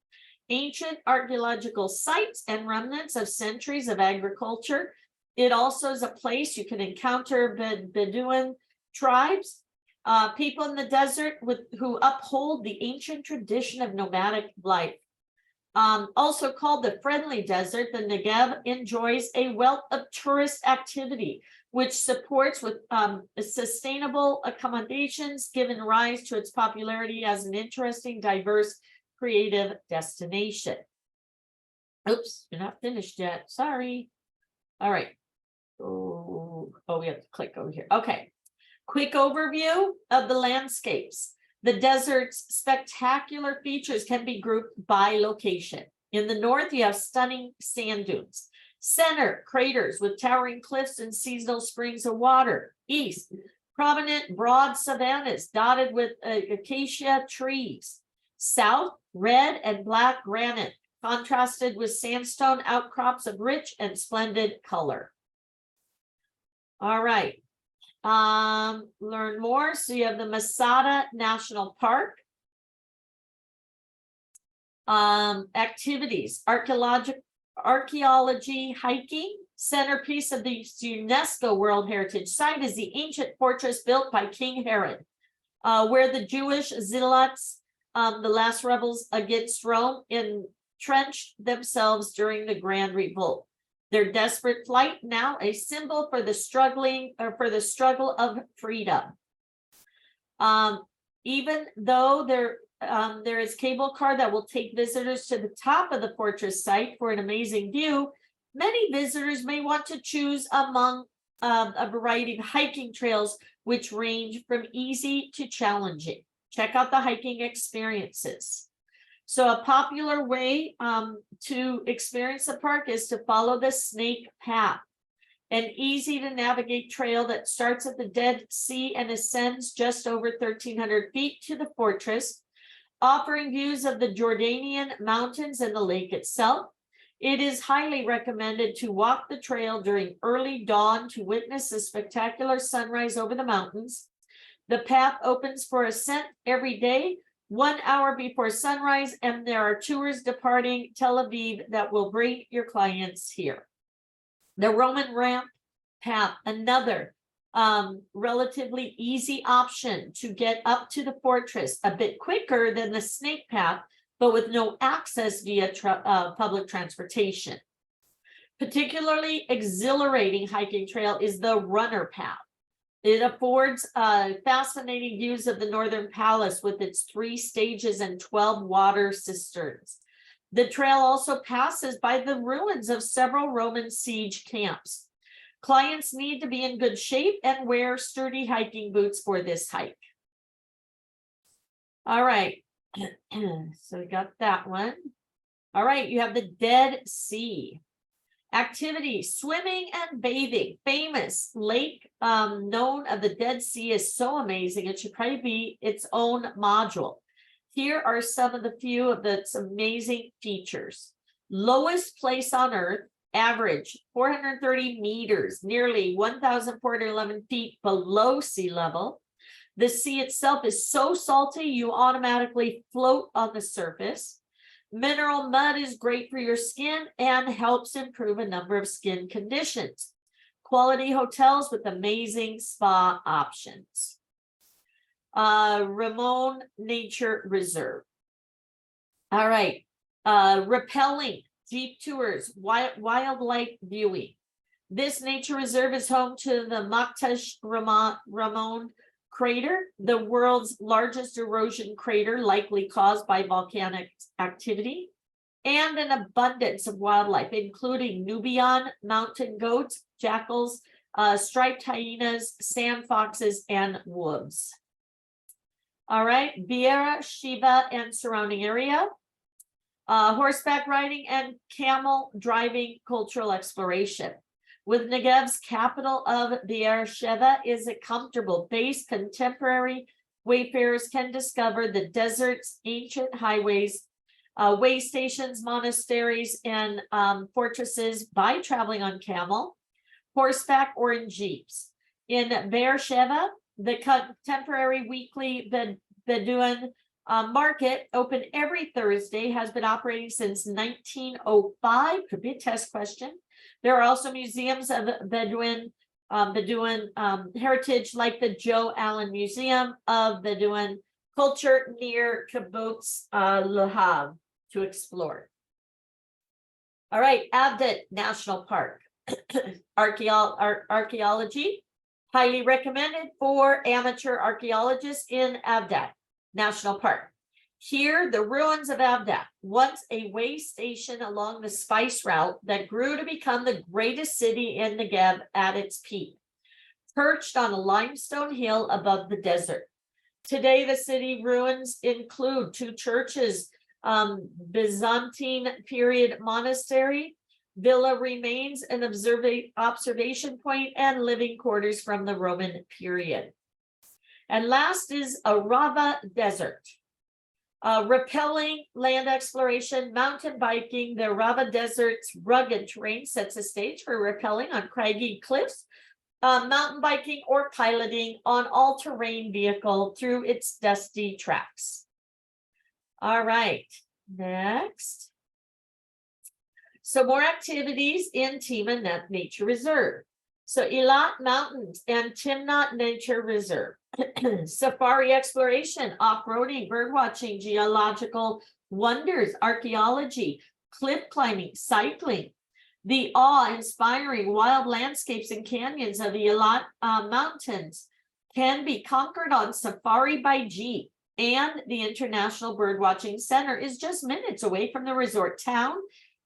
S1: ancient archaeological sites, and remnants of centuries of agriculture. It also is a place you can encounter Bedouin tribes, people in the desert who uphold the ancient tradition of nomadic life. Also called the Friendly Desert, the Negev enjoys a wealth of tourist activity, which supports with sustainable accommodations, given rise to its popularity as an interesting, diverse, creative destination. Oops, you're not finished yet. Sorry. All right. Oh, we have to click over here. Okay. Quick overview of the landscapes. The desert's spectacular features can be grouped by location. In the north, you have stunning sand dunes. Center, craters with towering cliffs and seasonal springs of water. East, prominent broad savannas dotted with acacia trees. South, red and black granite, contrasted with sandstone outcrops of rich and splendid color. All right. Learn more. So you have the Masada National Park. Activities, archaeology, hiking. Centerpiece of the UNESCO World Heritage Site is the ancient fortress built by King Herod, where the Jewish zealots, the last rebels against Rome, entrenched themselves during the Grand Revolt. Their desperate flight, now a symbol for the struggle of freedom. Even though there is cable car that will take visitors to the top of the fortress site for an amazing view, many visitors may want to choose among a variety of hiking trails, which range from easy to challenging. Check out the hiking experiences. So a popular way to experience the park is to follow the Snake Path, an easy to navigate trail that starts at the Dead Sea and ascends just over 1,300 feet to the fortress, offering views of the Jordanian mountains and the lake itself. It is highly recommended to walk the trail during early dawn to witness a spectacular sunrise over the mountains. The path opens for ascent every day, 1 hour before sunrise, and there are tours departing Tel Aviv that will bring your clients here. The Roman ramp path, another relatively easy option to get up to the fortress, a bit quicker than the snake path, but with no access via public transportation. Particularly exhilarating hiking trail is the runner path. It affords fascinating views of the Northern Palace with its 3 stages and 12 water cisterns. The trail also passes by the ruins of several Roman siege camps. Clients need to be in good shape and wear sturdy hiking boots for this hike. All right, so we got that one. All right, you have the Dead Sea. Activities, swimming and bathing. Famous lake known of the Dead Sea is so amazing. It should probably be its own module. Here are some of the few of its amazing features. Lowest place on Earth, average 430 meters, nearly 1,411 feet below sea level. The sea itself is so salty, you automatically float on the surface. Mineral mud is great for your skin and helps improve a number of skin conditions. Quality hotels with amazing spa options. Ramon Nature Reserve. All right. Rappelling, jeep tours, wildlife viewing. This nature reserve is home to the Maktash Ramon crater, the world's largest erosion crater likely caused by volcanic activity, and an abundance of wildlife, including Nubian mountain goats, jackals, striped hyenas, sand foxes, and wolves. All right, Beera, Sheba, and surrounding area. Horseback riding and camel driving cultural exploration. With Negev's capital of Beersheba is a comfortable base, contemporary wayfarers can discover the desert's ancient highways, way stations, monasteries, and fortresses by traveling on camel, horseback, or in jeeps. In Beersheba, the contemporary weekly Bedouin market, open every Thursday, has been operating since 1905. Could be a test question. There are also museums of Bedouin heritage, like the Joe Allen Museum of Bedouin Culture near Kibbutz Lahav to explore. All right, Avdet National Park. Archaeology, highly recommended for amateur archaeologists in Avdet National Park. Here, the ruins of Avdet, once a way station along the spice route that grew to become the greatest city in Negev at its peak, perched on a limestone hill above the desert. Today, the city ruins include 2 churches, Byzantine period monastery, villa remains, an observation point, and living quarters from the Roman period. And last is Arava Desert. Rappelling, land exploration, mountain biking. The Arava Desert's rugged terrain sets a stage for rappelling on craggy cliffs, mountain biking, or piloting on all-terrain vehicle through its dusty tracks. All right, next. So more activities in Timnah Nature Reserve. So Eilat Mountains and Timnah Nature Reserve. Safari exploration, off-roading, bird watching, geological wonders, archaeology, cliff climbing, cycling. The awe-inspiring wild landscapes and canyons of the Eilat Mountains can be conquered on safari by jeep, and the International Birdwatching Center is just minutes away from the resort town,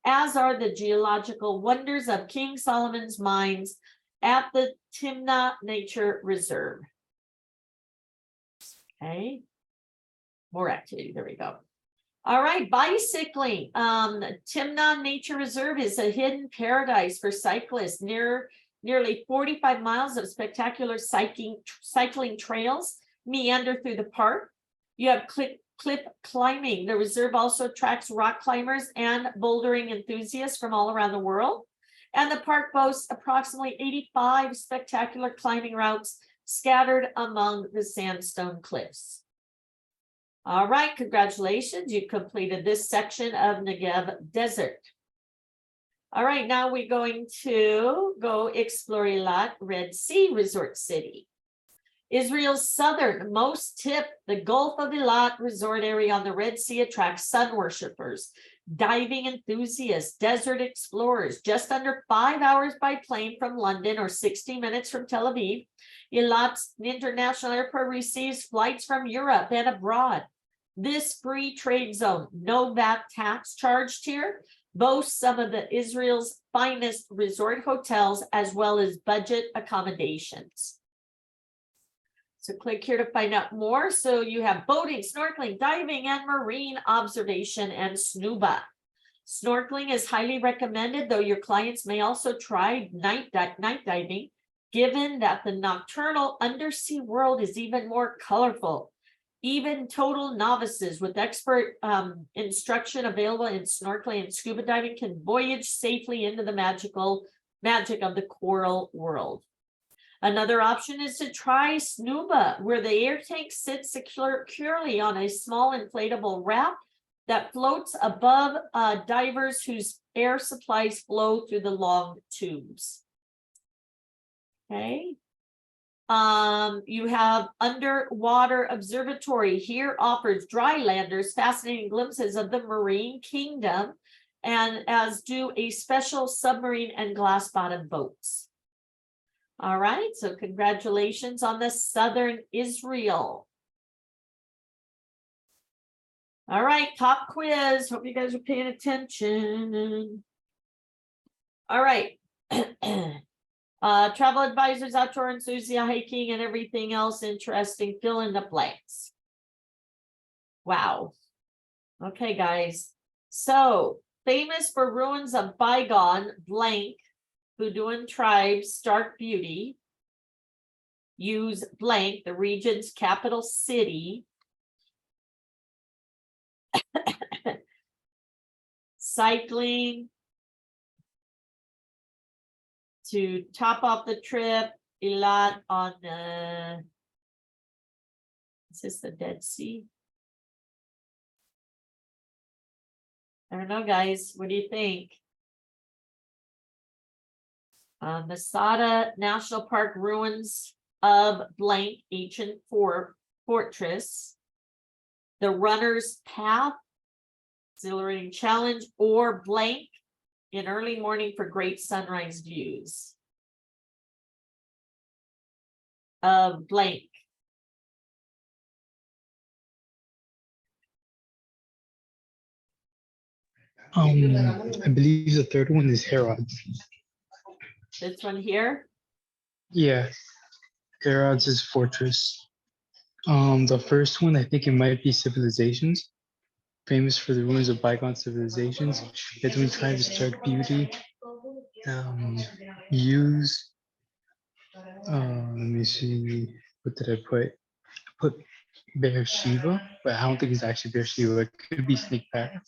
S1: as are the geological wonders of King Solomon's mines at the Timnah Nature Reserve. Okay, more activity, there we go. All right, bicycling. Timnah Nature Reserve is a hidden paradise for cyclists. Nearly 45 miles of spectacular cycling trails meander through the park. You have cliff climbing. The reserve also attracts rock climbers and bouldering enthusiasts from all around the world. And the park boasts approximately 85 spectacular climbing routes scattered among the sandstone cliffs. All right, congratulations. You completed this section of Negev Desert. All right, now we're going to go explore Eilat, Red Sea Resort City. Israel's southernmost tip, the Gulf of Eilat resort area on the Red Sea attracts sun worshippers, diving enthusiasts, desert explorers. Just under 5 hours by plane from London or 60 minutes from Tel Aviv, Eilat's international airport receives flights from Europe and abroad. This free trade zone, no VAT tax charged here, boasts some of the Israel's finest resort hotels as well as budget accommodations. So click here to find out more. So you have boating, snorkeling, diving, and marine observation and snuba. Snorkeling is highly recommended, though your clients may also try night diving, given that the nocturnal undersea world is even more colorful. Even total novices with expert instruction available in snorkeling and scuba diving can voyage safely into the magic of the coral world. Another option is to try snuba, where the air tank sits securely on a small inflatable raft that floats above divers whose air supplies flow through the long tubes. Okay. You have underwater observatory here offers drylanders fascinating glimpses of the marine kingdom, and as do a special submarine and glass bottom boats. All right, so congratulations on the southern Israel. All right, top quiz. Hope you guys are paying attention. All right. Travel advisors, outdoor enthusiasts, hiking, and everything else interesting. Fill in the blanks. Wow. Okay, guys. So, famous for ruins of bygone blank Bedouin tribes, stark beauty. Use blank, the region's capital city. Cycling. To top off the trip, Eilat on the, is this the Dead Sea? I don't know, guys. What do you think? Masada National Park ruins of blank ancient fortress. The Runner's Path, exhilarating challenge, or blank in early morning for great sunrise views. Blank.
S3: I believe the third one is Herod's.
S1: This one here.
S3: Yeah, Herod's is fortress. The first one, I think it might be civilizations, famous for the ruins of bygone civilizations. Bedouin tribes, stark beauty. Use. Let me see. What did I put? I put Beersheba, but I don't think it's actually Beersheba. It could be Snake Pack.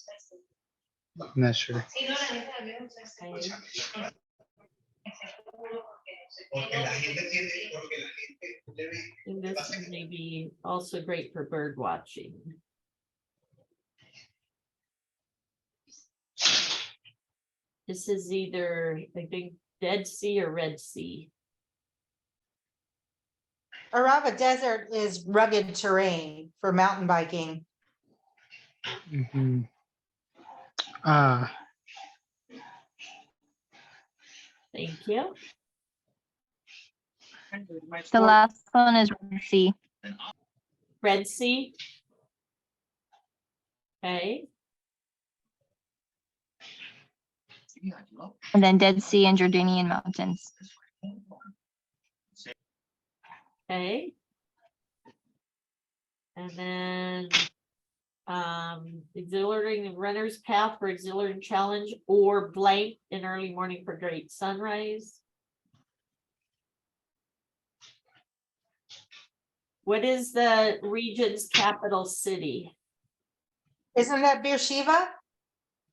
S3: I'm not sure.
S1: Okay. And this may be also great for bird watching. This is either, I think, Dead Sea or Red Sea.
S4: Arava Desert is rugged terrain for mountain biking.
S3: Mm-hmm.
S1: Thank you.
S7: The last one is Red Sea.
S1: Red Sea. Okay.
S7: And then Dead Sea and Jordanian mountains.
S1: Okay. And then exhilarating runner's path for exhilarating challenge, or blank in early morning for great sunrise. What is the region's capital city?
S4: Isn't that Beersheba?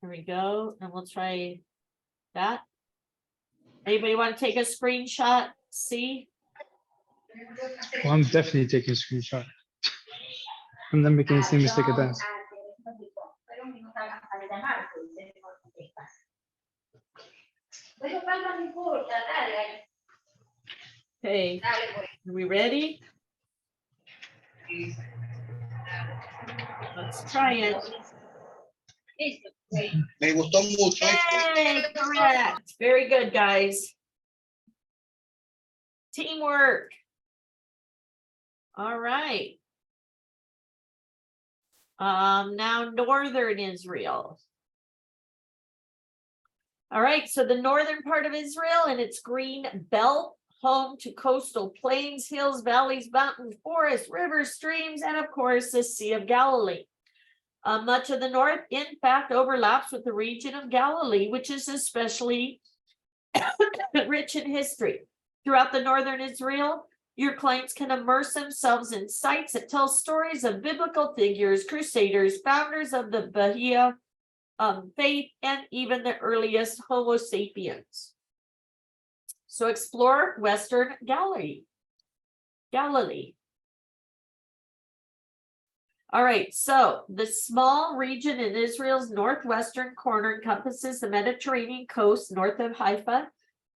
S1: Here we go, and we'll try that. Anybody want to take a screenshot? See?
S3: Well, I'm definitely taking a screenshot. I'm not making the same mistake as that.
S1: Okay, are we ready? Let's try it.
S2: Me gustó mucho.
S1: Yay, correct. Very good, guys. Teamwork. All right. Now northern Israel. All right, so the northern part of Israel and its green belt, home to coastal plains, hills, valleys, mountains, forests, rivers, streams, and of course, the Sea of Galilee. Much of the north, in fact, overlaps with the region of Galilee, which is especially rich in history. Throughout the northern Israel, your clients can immerse themselves in sites that tell stories of biblical figures, crusaders, founders of the Baha'i faith, and even the earliest Homo sapiens. So explore Western Galilee. All right, so the small region in Israel's northwestern corner encompasses the Mediterranean coast north of Haifa.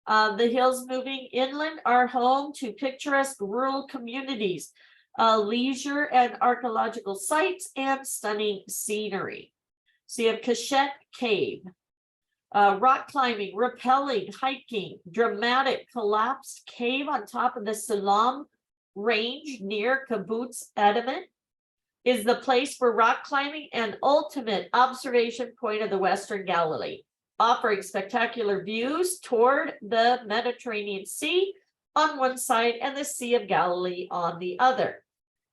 S1: The hills moving inland are home to picturesque rural communities, leisure and archaeological sites, and stunning scenery. So you have Kashet Cave, rock climbing, rappelling, hiking, dramatic collapsed cave on top of the Salam range near Kibbutz Adamant is the place for rock climbing and ultimate observation point of the Western Galilee, offering spectacular views toward the Mediterranean Sea on one side and the Sea of Galilee on the other.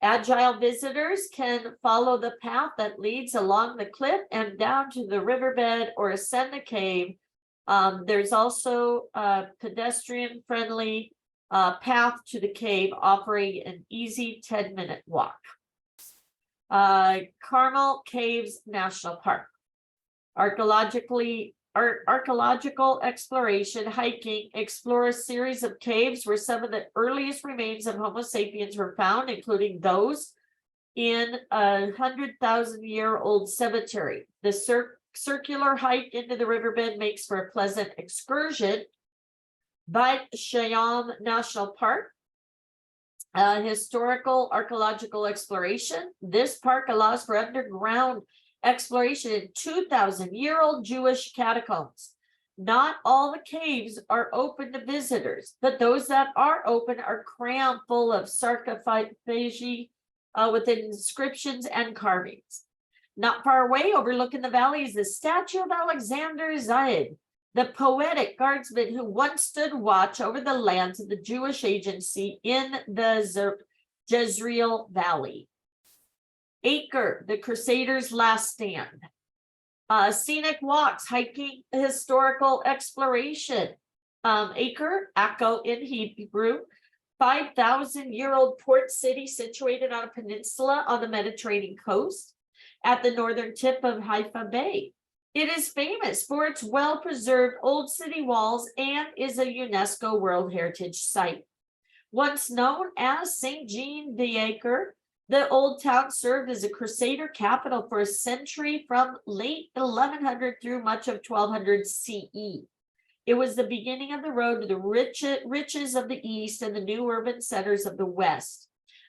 S1: Agile visitors can follow the path that leads along the cliff and down to the riverbed or ascend the cave. There's also a pedestrian-friendly path to the cave, offering an easy 10-minute walk. Carmel Caves National Park. Archaeological exploration, hiking, explore a series of caves where some of the earliest remains of Homo sapiens were found, including those in a 100,000-year-old cemetery. The circular hike into the riverbed makes for a pleasant excursion. Beit Shayam National Park. Historical archaeological exploration. This park allows for underground exploration in 2,000-year-old Jewish catacombs. Not all the caves are open to visitors, but those that are open are crammed full of sarcophagi with inscriptions and carvings. Not far away, overlooking the valley, is the statue of Alexander Zaid, the poetic guardsman who once stood watch over the lands of the Jewish agency in the Jezreel Valley. Acre, the Crusaders' last stand. Scenic walks, hiking, historical exploration. Acre, Akko in Hebrew, 5,000-year-old port city situated on a peninsula on the Mediterranean coast at the northern tip of Haifa Bay. It is famous for its well-preserved old city walls and is a UNESCO World Heritage Site. Once known as St. Jean d'Acre, the old town served as a Crusader capital for a century from late 1100 through much of 1200 CE. It was the beginning of the road to the riches of the East and the new urban centers of the West.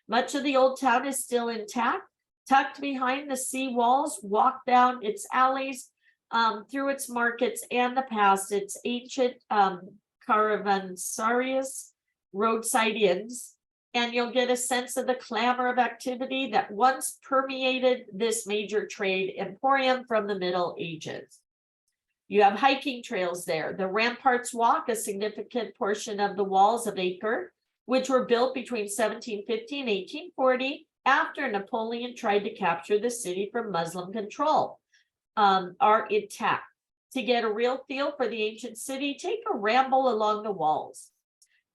S1: Much of the old town is still intact, tucked behind the sea walls. Walk down its alleys, through its markets and the past its ancient caravanserais, roadside inns, and you'll get a sense of the clamor of activity that once permeated this major trade emporium from the Middle Ages. You have hiking trails there. The Ramparts Walk, a significant portion of the walls of Acre, which were built between 1750 and 1840 after Napoleon tried to capture the city from Muslim control, are intact. To get a real feel for the ancient city, take a ramble along the walls.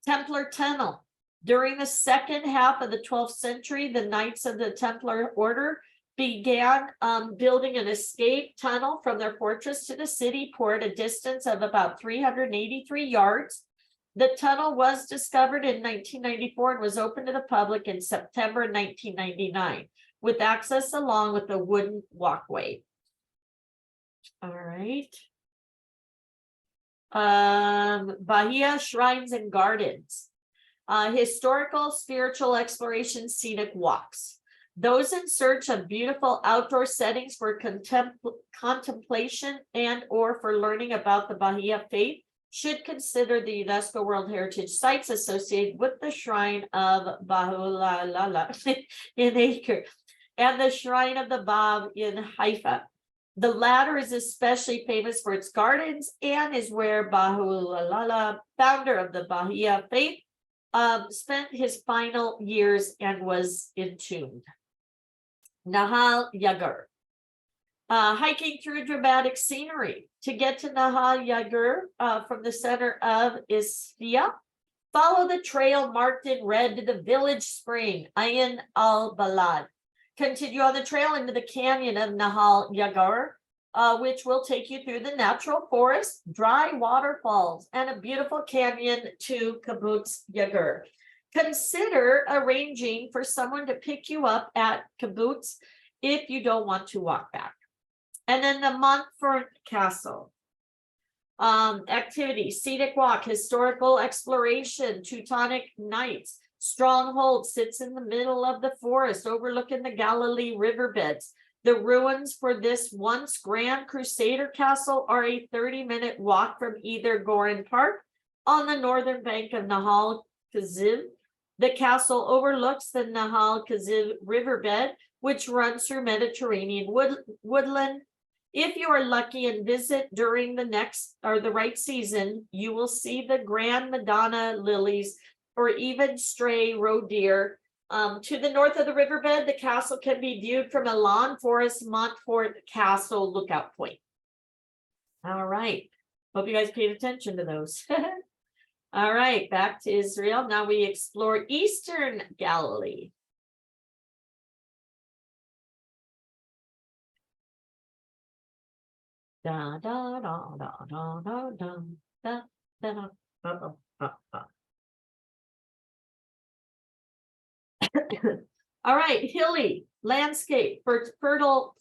S1: Templar Tunnel. During the second half of the 12th century, the Knights of the Templar Order began building an escape tunnel from their fortress to the city port, a distance of about 383 yards. The tunnel was discovered in 1994 and was opened to the public in September 1999, with access along with a wooden walkway. All right. Bahia Shrines and Gardens. Historical, spiritual exploration, scenic walks. Those in search of beautiful outdoor settings for contemplation and or for learning about the Bahia faith should consider the UNESCO World Heritage Sites associated with the Shrine of Baha'u'llah in Acre and the Shrine of the Bab in Haifa. The latter is especially famous for its gardens and is where Baha'u'llah, founder of the Bahia faith, spent his final years and was entombed. Nahal Yagur. Hiking through dramatic scenery. To get to Nahal Yagur from the center of Isfia, follow the trail marked in red to the village spring, Ayn al-Balad. Continue on the trail into the canyon of Nahal Yagur, which will take you through the natural forest, dry waterfalls, and a beautiful canyon to Kibbutz Yagur. Consider arranging for someone to pick you up at Kibbutz if you don't want to walk back. And then the Montfort Castle. Activity, scenic walk, historical exploration, Teutonic Knights. Stronghold sits in the middle of the forest overlooking the Galilee riverbeds. The ruins for this once Grand Crusader castle are a 30-minute walk from either Gorin Park on the northern bank of Nahal Kaziv. The castle overlooks the Nahal Kaziv riverbed, which runs through Mediterranean woodland. If you are lucky and visit during the right season, you will see the grand Madonna lilies or even stray roe deer. To the north of the riverbed, the castle can be viewed from a lawn forest Montfort Castle lookout point. All right. Hope you guys paid attention to those. All right, back to Israel. Now we explore Eastern Galilee. Da da da da da da da da da da da. All right, hilly landscape for fertile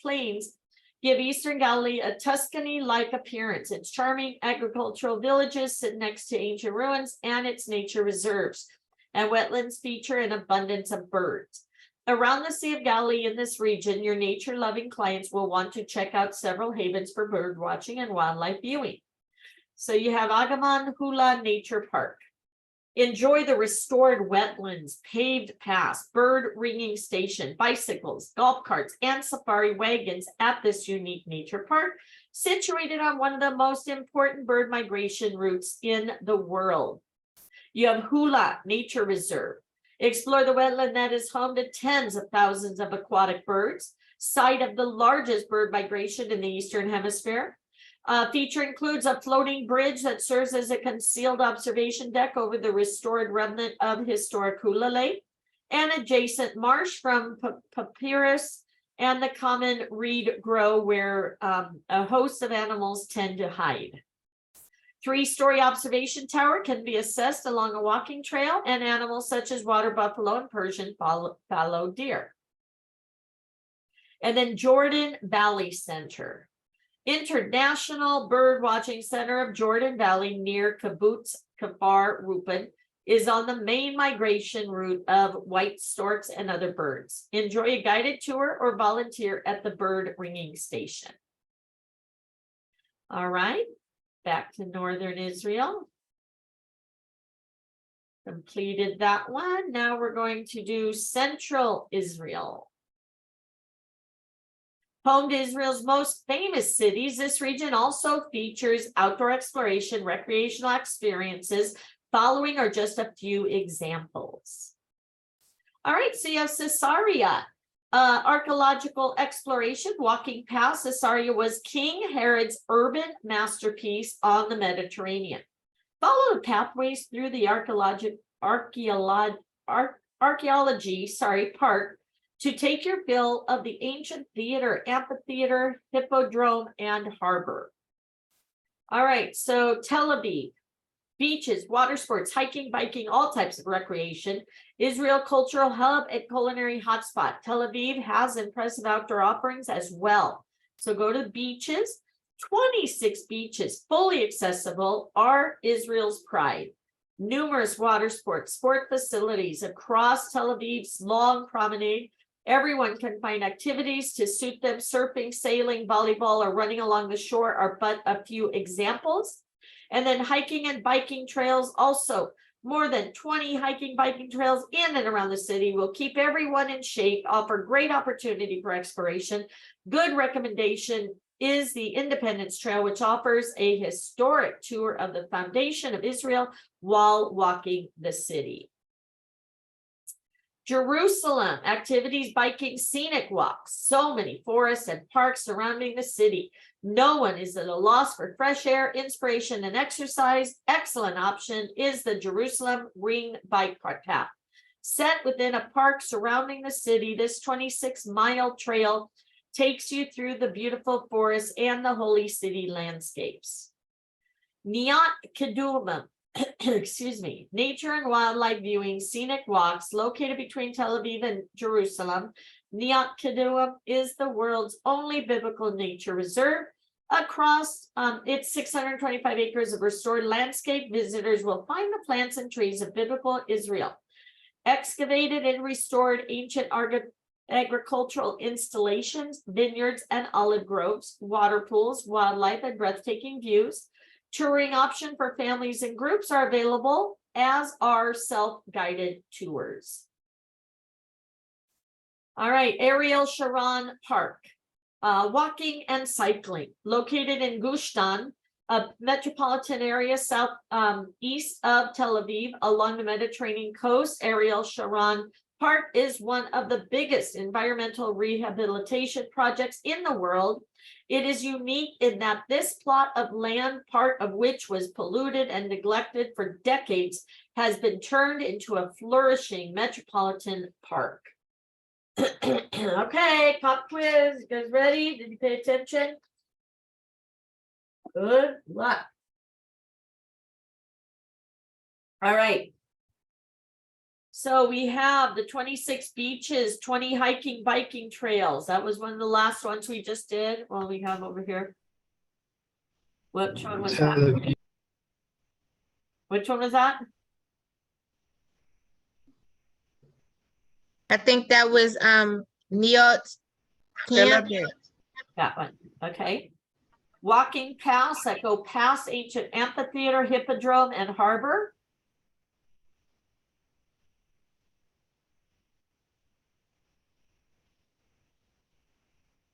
S1: plains give Eastern Galilee a Tuscany-like appearance. Its charming agricultural villages sit next to ancient ruins and its nature reserves, and wetlands feature an abundance of birds. Around the Sea of Galilee in this region, your nature-loving clients will want to check out several havens for bird watching and wildlife viewing. So you have Agaman Hula Nature Park. Enjoy the restored wetlands, paved paths, bird ringing station, bicycles, golf carts, and safari wagons at this unique nature park, situated on one of the most important bird migration routes in the world. You have Hula Nature Reserve. Explore the wetland that is home to tens of thousands of aquatic birds, site of the largest bird migration in the Eastern Hemisphere. Feature includes a floating bridge that serves as a concealed observation deck over the restored remnant of historic Hula Lake, and adjacent marsh from papyrus and the common reed grow where a host of animals tend to hide. 3-story observation tower can be assessed along a walking trail, and animals such as water buffalo and Persian fallow deer. And then Jordan Valley Center. International Bird Watching Center of Jordan Valley near Kibbutz Kfar Rupin is on the main migration route of white storks and other birds. Enjoy a guided tour or volunteer at the bird ringing station. All right, back to Northern Israel. Completed that one. Now we're going to do Central Israel. Home to Israel's most famous cities, this region also features outdoor exploration, recreational experiences. Following are just a few examples. All right, so you have Caesarea, archaeological exploration, walking past. Caesarea was King Herod's urban masterpiece on the Mediterranean. Follow the pathways through the archaeology park to take your fill of the ancient theater, amphitheater, hippodrome, and harbor. All right, so Tel Aviv, beaches, water sports, hiking, biking, all types of recreation. Israel cultural hub and culinary hotspot. Tel Aviv has impressive outdoor offerings as well. So go to the beaches. 26 beaches, fully accessible, are Israel's pride. Numerous water sports, sport facilities across Tel Aviv's long promenade. Everyone can find activities to suit them. Surfing, sailing, volleyball, or running along the shore are but a few examples. And then hiking and biking trails also. More than 20 hiking, biking trails in and around the city will keep everyone in shape, offer great opportunity for exploration. Good recommendation is the Independence Trail, which offers a historic tour of the foundation of Israel while walking the city. Jerusalem, activities, biking, scenic walks, so many forests and parks surrounding the city. No one is at a loss for fresh air, inspiration, and exercise. Excellent option is the Jerusalem Ring Bike Path. Set within a park surrounding the city, this 26-mile trail takes you through the beautiful forests and the holy city landscapes. Niat Kedumim, excuse me, nature and wildlife viewing, scenic walks located between Tel Aviv and Jerusalem. Niat Kedumim is the world's only biblical nature reserve. Across its 625 acres of restored landscape, visitors will find the plants and trees of biblical Israel. Excavated and restored ancient agricultural installations, vineyards and olive groves, water pools, wildlife, and breathtaking views. Touring option for families and groups are available, as are self-guided tours. All right, Ariel Sharon Park. Walking and cycling, located in Gush Dan, a metropolitan area east of Tel Aviv along the Mediterranean coast. Ariel Sharon Park is one of the biggest environmental rehabilitation projects in the world. It is unique in that this plot of land, part of which was polluted and neglected for decades, has been turned into a flourishing metropolitan park. Okay, pop quiz. You guys ready? Did you pay attention? Good luck. All right. So we have the 26 beaches, 20 hiking, biking trails. That was one of the last ones we just did. Well, we have over here. Which one was that? Which one was that?
S5: I think that was Neot Camp.
S1: That one. Okay. Walking paths that go past ancient amphitheater, hippodrome, and harbor.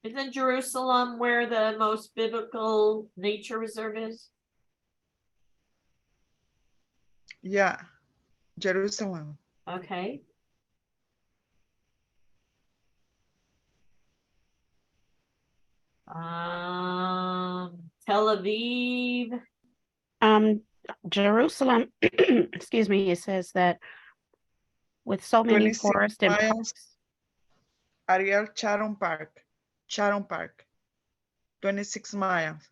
S1: Isn't Jerusalem where the most biblical nature reserve is?
S8: Yeah, Jerusalem.
S1: Okay. Tel Aviv.
S6: Jerusalem, excuse me, it says that with so many
S8: 26
S6: forests and
S8: miles.
S6: parks.
S8: Ariel Sharon Park. 26 miles.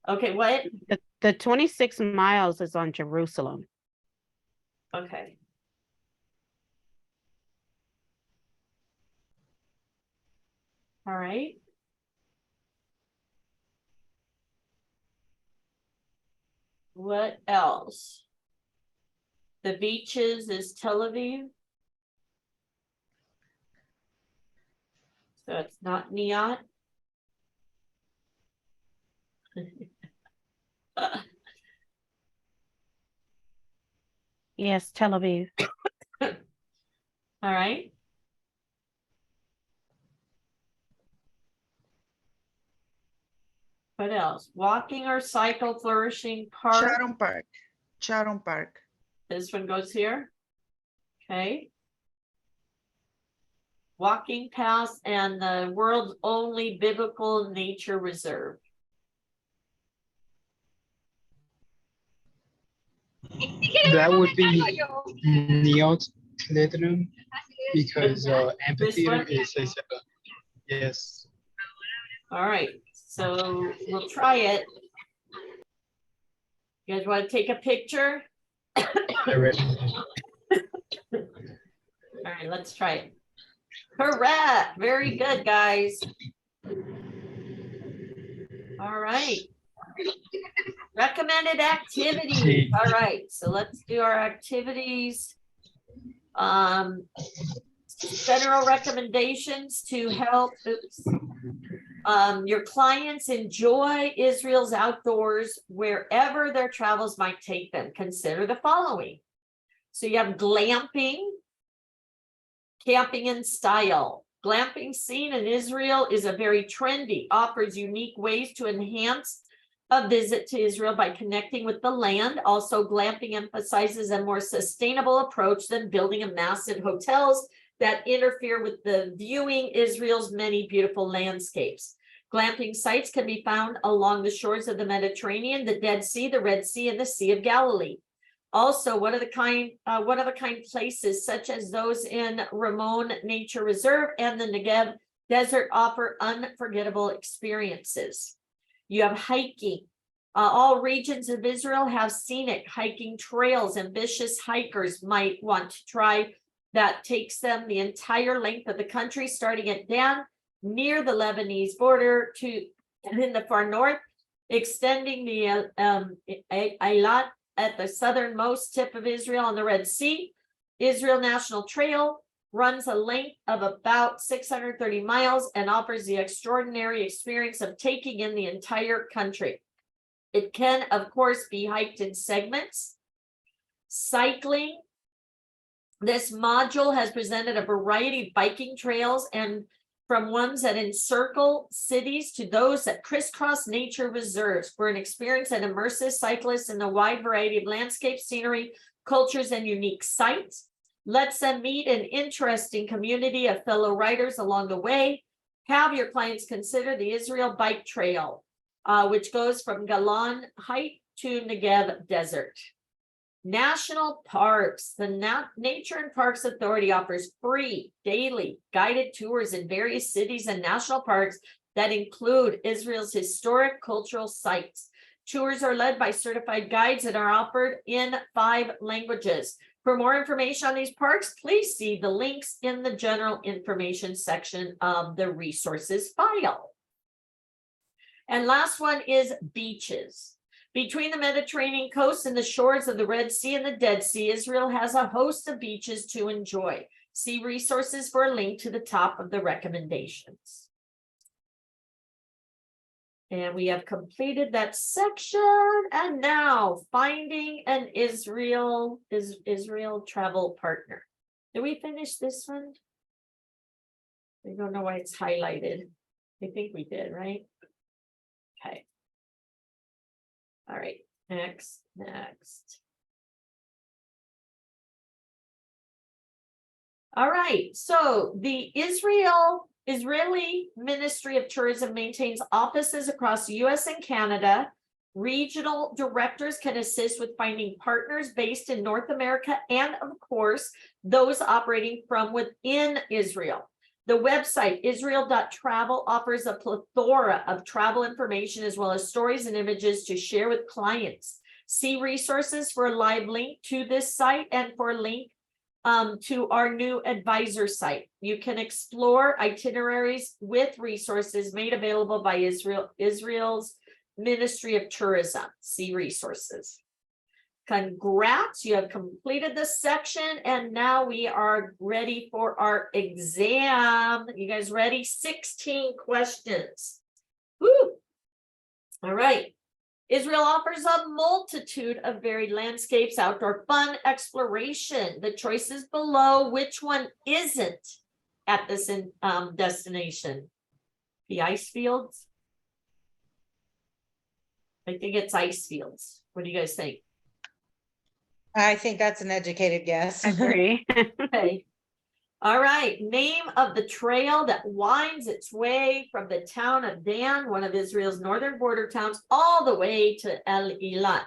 S1: Okay, what?
S6: The 26 miles is on Jerusalem.
S1: Okay. All right. What else? The beaches is Tel Aviv. So it's not Niat.
S6: Yes, Tel Aviv.
S1: All right. What else? Walking or cycle flourishing park.
S8: Sharon Park. Sharon Park.
S1: This one goes here. Okay. Walking paths and the world's only biblical nature reserve.
S3: That would be Neot Kedumim. because amphitheater
S1: one?
S3: is a yes.
S1: All right, so we'll try it. You guys want to take a picture?
S3: I read.
S1: All right, let's try it. Correct. Very good, guys. All right. Recommended activities. All right, so let's do our activities. General recommendations to help your clients enjoy Israel's outdoors wherever their travels might take them. Consider the following. So you have glamping, camping in style. Glamping scene in Israel is a very trendy, offers unique ways to enhance a visit to Israel by connecting with the land. Also, glamping emphasizes a more sustainable approach than building a massive hotels that interfere with the viewing Israel's many beautiful landscapes. Glamping sites can be found along the shores of the Mediterranean, the Dead Sea, the Red Sea, and the Sea of Galilee. Also, one of the kind places such as those in Ramon Nature Reserve and the Negev Desert offer unforgettable experiences. You have hiking. All regions of Israel have scenic hiking trails. Ambitious hikers might want to try that takes them the entire length of the country, starting at Dan near the Lebanese border to in the far north, extending the Eilat at the southernmost tip of Israel on the Red Sea. Israel National Trail runs a length of about 630 miles and offers the extraordinary experience of taking in the entire country. It can, of course, be hiked in segments. Cycling. This module has presented a variety of biking trails, and from ones that encircle cities to those that crisscross nature reserves for an experience that immerses cyclists in a wide variety of landscapes, scenery, cultures, and unique sites. Lets them meet an interesting community of fellow riders along the way. Have your clients consider the Israel Bike Trail, which goes from Golan Height to Negev Desert. National parks. The Nature and Parks Authority offers free daily guided tours in various cities and national parks that include Israel's historic cultural sites. Tours are led by certified guides that are offered in 5 languages. For more information on these parks, please see the links in the general information section of the resources file. And last one is beaches. Between the Mediterranean coast and the shores of the Red Sea and the Dead Sea, Israel has a host of beaches to enjoy. See resources for a link to the top of the recommendations. And we have completed that section. And now finding an Israel travel partner. Did we finish this one? I don't know why it's highlighted. I think we did, right? Okay. All right, next. All right, so the Israeli Ministry of Tourism maintains offices across the US and Canada. Regional directors can assist with finding partners based in North America and, of course, those operating from within Israel. The website Israel.travel offers a plethora of travel information as well as stories and images to share with clients. See resources for a live link to this site and for a link to our new advisor site. You can explore itineraries with resources made available by Israel's Ministry of Tourism. See resources. Congrats, you have completed this section, and now we are ready for our exam. You guys ready? 16 questions. Woo! All right. Israel offers a multitude of varied landscapes, outdoor fun, exploration. The choices below, which one isn't at this destination? The ice fields? I think it's ice fields. What do you guys think?
S4: I think that's an educated guess.
S6: Agree.
S1: Okay. All right. Name of the trail that winds its way from the town of Dan, one of Israel's northern border towns, all the way to El Eilat.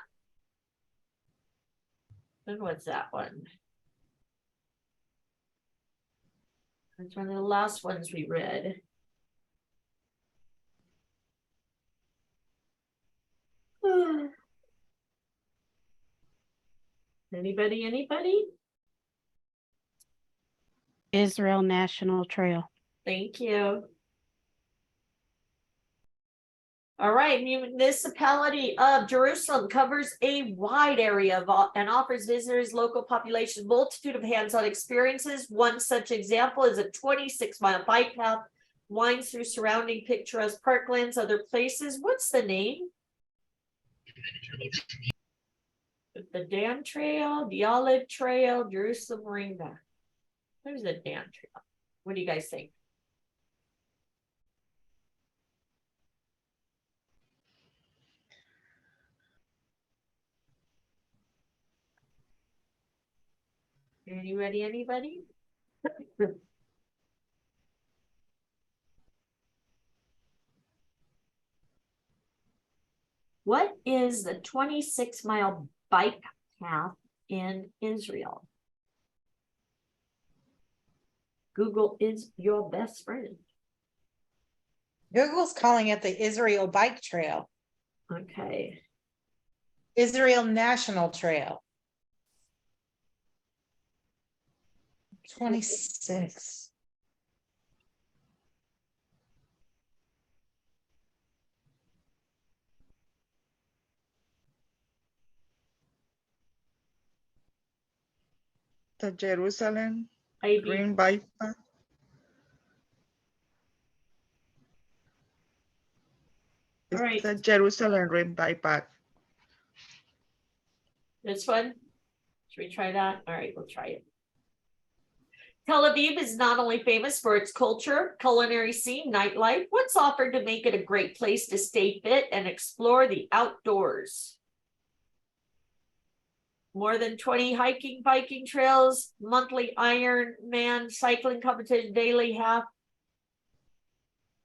S1: And what's that one? That's one of the last ones we read. Anybody?
S6: Israel National Trail.
S1: Thank you. All right, municipality of Jerusalem covers a wide area and offers visitors, local population, multitude of hands-on experiences. One such example is a 26-mile bike path winds through surrounding picturesque parklands, other places. What's the name? The Dan Trail, the Olive Trail, Jerusalem Marina. There's the Dan Trail. What do you guys think? Anybody? What is the 26-mile bike path in Israel? Google is your best friend.
S4: Google's calling it the Israel Bike Trail,
S1: Okay.
S4: Israel National Trail. 26.
S8: The Jerusalem
S1: AB.
S8: Green Bike Path. It's
S1: All right.
S8: the Jerusalem Green Bike Path.
S1: This one? Should we try that? All right, we'll try it. Tel Aviv is not only famous for its culture, culinary scene, nightlife. What's offered to make it a great place to stay fit and explore the outdoors? More than 20 hiking, biking trails, monthly Ironman cycling competition, daily half.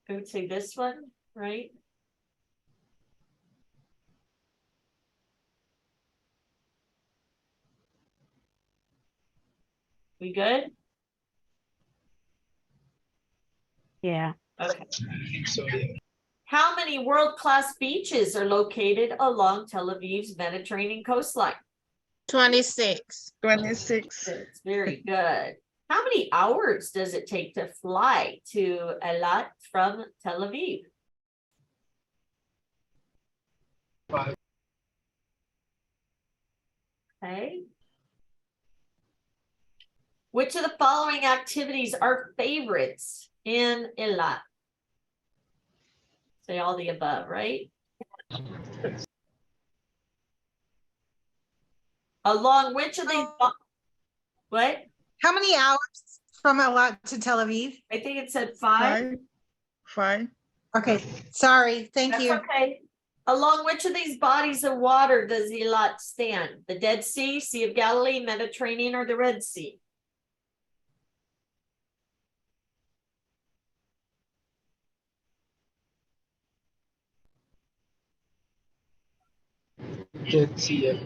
S1: I would say this one, right? We good?
S6: Yeah.
S1: Okay.
S3: So yeah.
S1: How many world-class beaches are located along Tel Aviv's Mediterranean coastline?
S5: 26.
S8: 26.
S1: It's very good. How many hours does it take to fly to Eilat from Tel Aviv?
S3: 5.
S1: Okay. Which of the following activities are favorites in Eilat? Say all the above, right? Along which of these, what?
S4: How many hours from Eilat to Tel Aviv?
S1: I think it said 5.
S8: 5.
S4: Okay, sorry, thank
S1: That's
S4: you.
S1: okay. Along which of these bodies of water does Eilat stand? The Dead Sea, Sea of Galilee, Mediterranean, or the Red Sea?
S3: Dead Sea.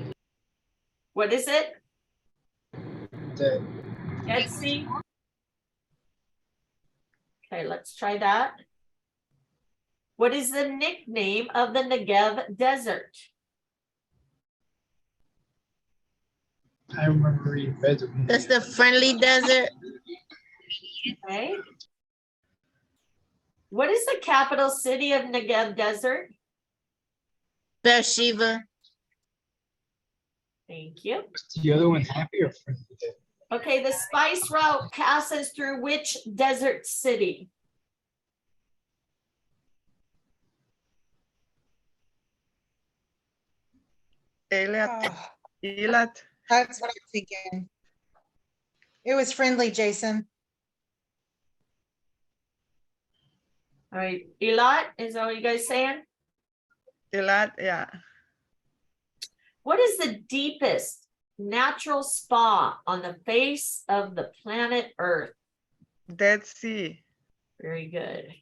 S1: What is it?
S3: Dead.
S1: Dead Sea? Okay, let's try that. What is the nickname of the Negev Desert?
S3: I remember reading Bedouin.
S5: That's the Friendly Desert.
S1: Okay. What is the capital city of Negev Desert?
S5: Beersheba.
S1: Thank you.
S3: Was the other one happy or friendly?
S1: Okay, the spice route passes through which desert city?
S8: Eilat.
S4: Oh,
S8: Eilat.
S4: that's what I'm thinking. It was friendly, Jason.
S1: All right, Eilat, is that what you guys saying?
S8: Eilat, yeah.
S1: What is the deepest natural spa on the face of the planet Earth?
S8: Dead Sea.
S1: Very good.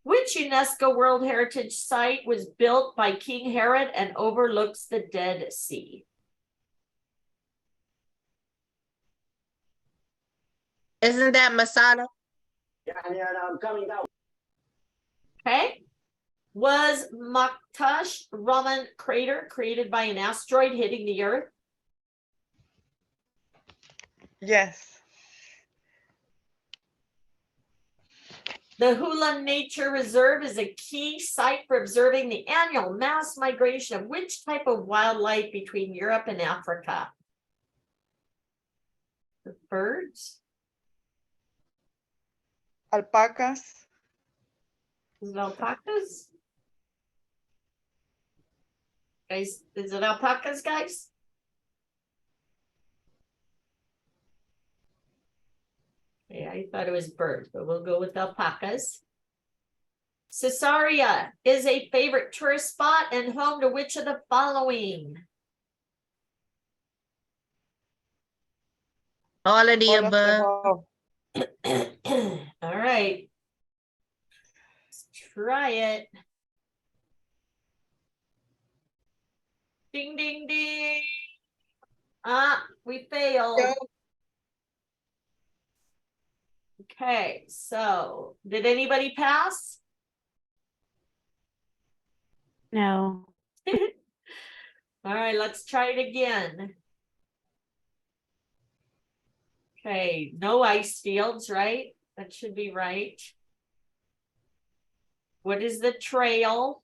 S1: Which UNESCO World Heritage Site was built by King Herod and overlooks the Dead Sea?
S5: Isn't that Masada?
S1: Okay. Was Maktash Raman crater created by an asteroid hitting the Earth?
S8: Yes.
S1: The Hula Nature Reserve is a key site for observing the annual mass migration of which type of wildlife between Europe and Africa? The birds?
S8: Alpacas.
S1: Is it alpacas? Guys, is it alpacas, guys? Yeah, I thought it was birds, but we'll go with alpacas. Caesarea is a favorite tourist spot and home to which of the following?
S5: All of the
S8: All of the
S5: above.
S8: above.
S1: All right. Let's try it. Ding, ding, ding. Ah, we failed.
S4: No.
S1: Okay, so did anybody pass?
S6: No.
S1: All right, let's try it again. Okay, no ice fields, right? That should be right. What is the trail?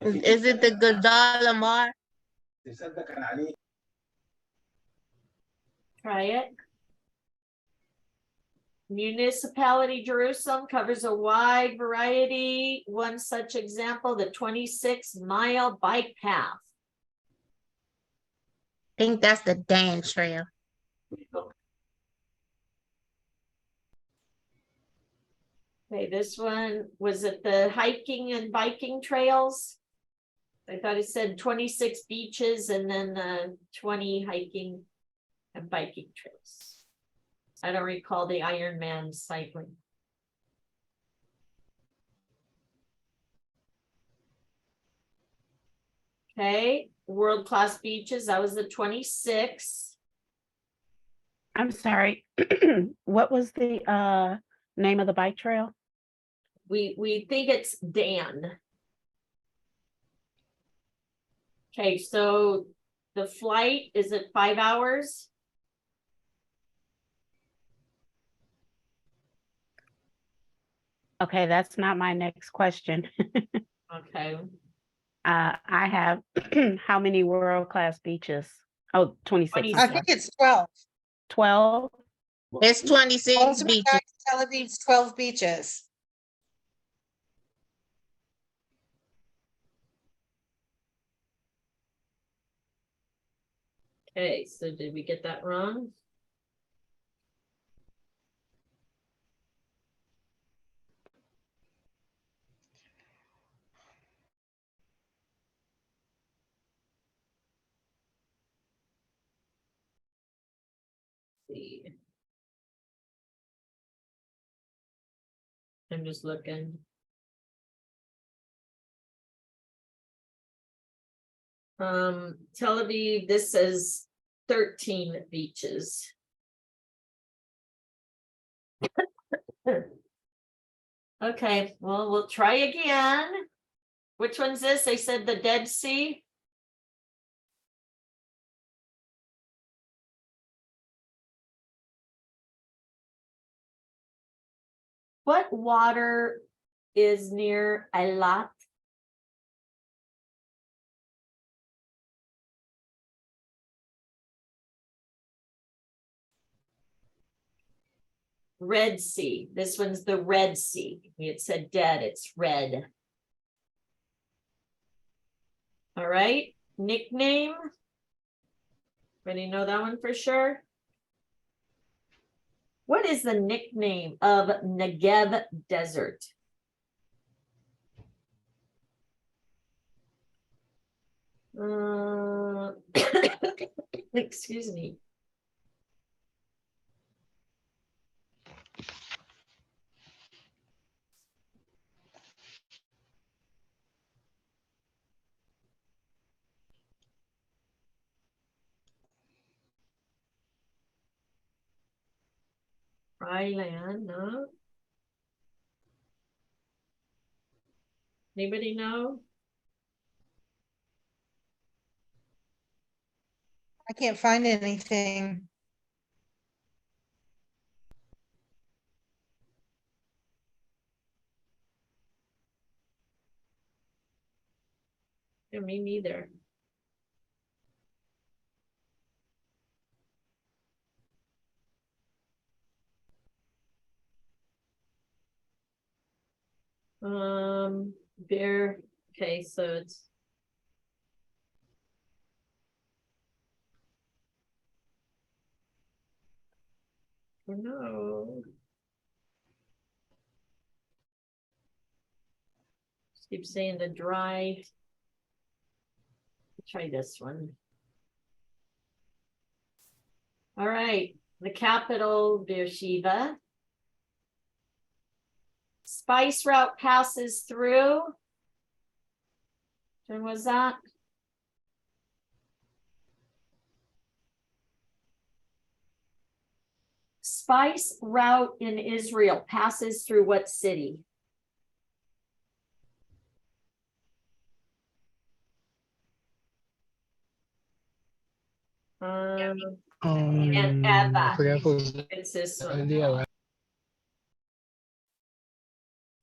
S5: Is it the Gazala Mar?
S1: Try it. Municipality Jerusalem covers a wide variety. One such example, the 26-mile bike path.
S5: I think that's the Dan Trail.
S1: Okay, this one, was it the hiking and biking trails? I thought it said 26 beaches and then 20 hiking and biking trails. I don't recall the Ironman cycling. Okay, world-class beaches, that was the 26.
S6: I'm sorry. What was the name of the bike trail?
S1: We think it's Dan. Okay, so the flight, is it 5 hours?
S6: Okay, that's not my next question.
S1: Okay,
S6: I have how many world-class beaches? Oh, 26.
S4: I
S6: I'm
S4: think
S6: sorry.
S4: it's 12.
S6: 12.
S5: It's 26
S4: Ultimate
S5: beaches.
S4: Guide to Tel Aviv's 12 beaches.
S1: okay, so did we get that wrong? See. I'm just looking. Tel Aviv, this says 13 beaches. Okay, well, we'll try again. Which one's this? They said the Dead Sea. What water is near Eilat? Red Sea. This one's the Red Sea. It said dead, it's red. All right, nickname. Anybody know that one for sure? What is the nickname of Negev Desert? Excuse me. Dry land, no? Anybody know?
S4: I can't find anything.
S1: Yeah, me neither. Bear, okay, so it's. Oh, no. Keep saying the dry. Try this one. All right, the capital, Beersheba. Spice route passes through. When was that? Spice route in Israel passes through what city? And
S3: I
S1: Ava.
S3: forgot if it was
S1: It's this one.
S3: India.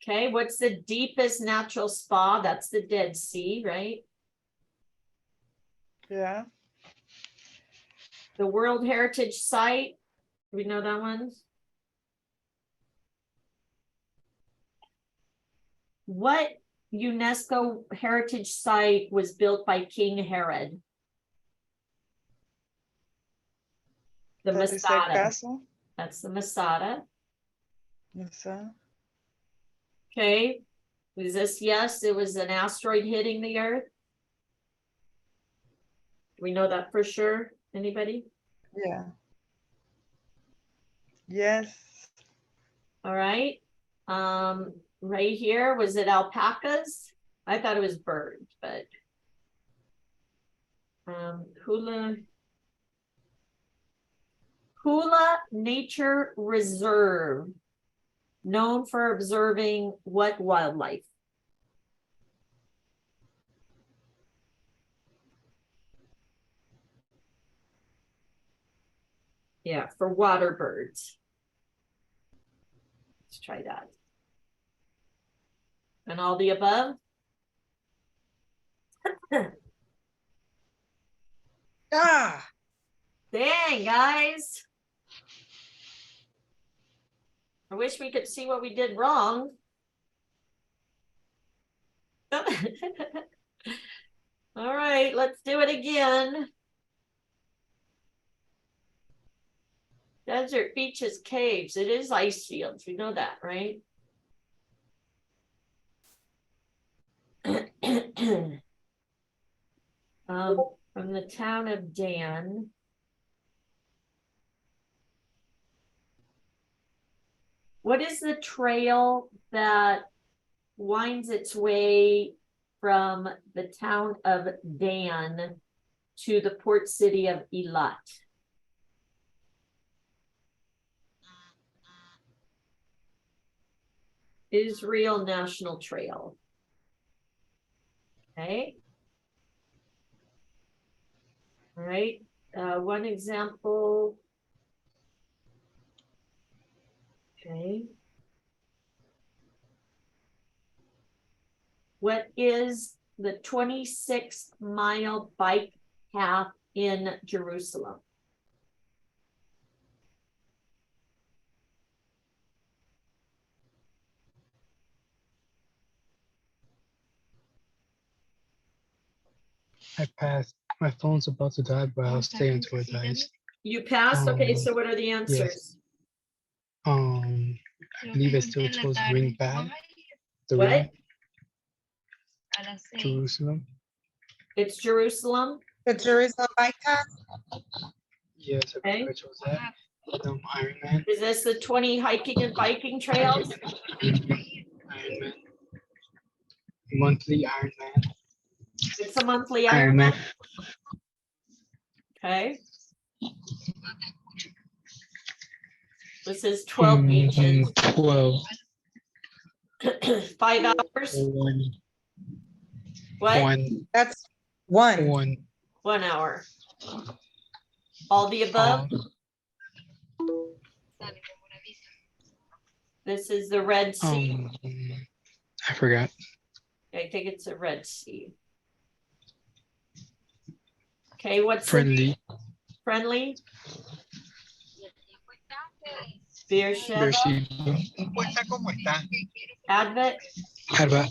S1: Okay, what's the deepest natural spa? That's the Dead Sea, right?
S8: Yeah.
S1: The World Heritage Site. Do we know that one? What UNESCO heritage site was built by King Herod? The
S8: 36
S1: Masada.
S8: Castle.
S1: That's the Masada.
S8: Yes, sir.
S1: Okay. Was this yes? It was an asteroid hitting the Earth. Do we know that for sure? Anybody?
S8: Yeah. Yes.
S1: All right. Right here, was it alpacas? I thought it was birds, but Hula Nature Reserve, known for observing what wildlife? Yeah, for water birds. Let's try that. And all the above?
S4: Ah,
S1: Dang, guys. I wish we could see what we did wrong. All right, let's do it again. Desert, beaches, caves. It is ice fields. We know that, right? From the town of Dan. What is the trail that winds its way from the town of Dan to the port city of Eilat? Israel National Trail. Okay. All right. One example. Okay. What is the 26-mile bike path in Jerusalem?
S3: I passed. My phone's about to die, but I'll stay until it dies.
S1: You passed? Okay,
S3: Um,
S1: so what are the answers?
S3: I believe I still chose ring bad. The
S1: What?
S3: ring, Jerusalem.
S1: It's Jerusalem.
S4: the Jerusalem bike path.
S3: Yes, I believe
S1: Okay.
S3: I chose that. Iron Man.
S1: Is this the 20 hiking and biking trails?
S3: Iron Man. Monthly Iron Man.
S1: It's a monthly
S3: Iron Man.
S1: Ironman. Okay. This is 12 pages,
S3: 12.
S1: 5 hours,
S3: One.
S1: what?
S3: One.
S4: That's one.
S3: 1.
S1: 1 hour. All the above? This is the Red Sea.
S3: I forgot.
S1: I think it's a Red Sea. Okay, what's the
S3: Friendly.
S1: friendly? Beersheba,
S3: Beersheba.
S1: Advent,
S3: Harba.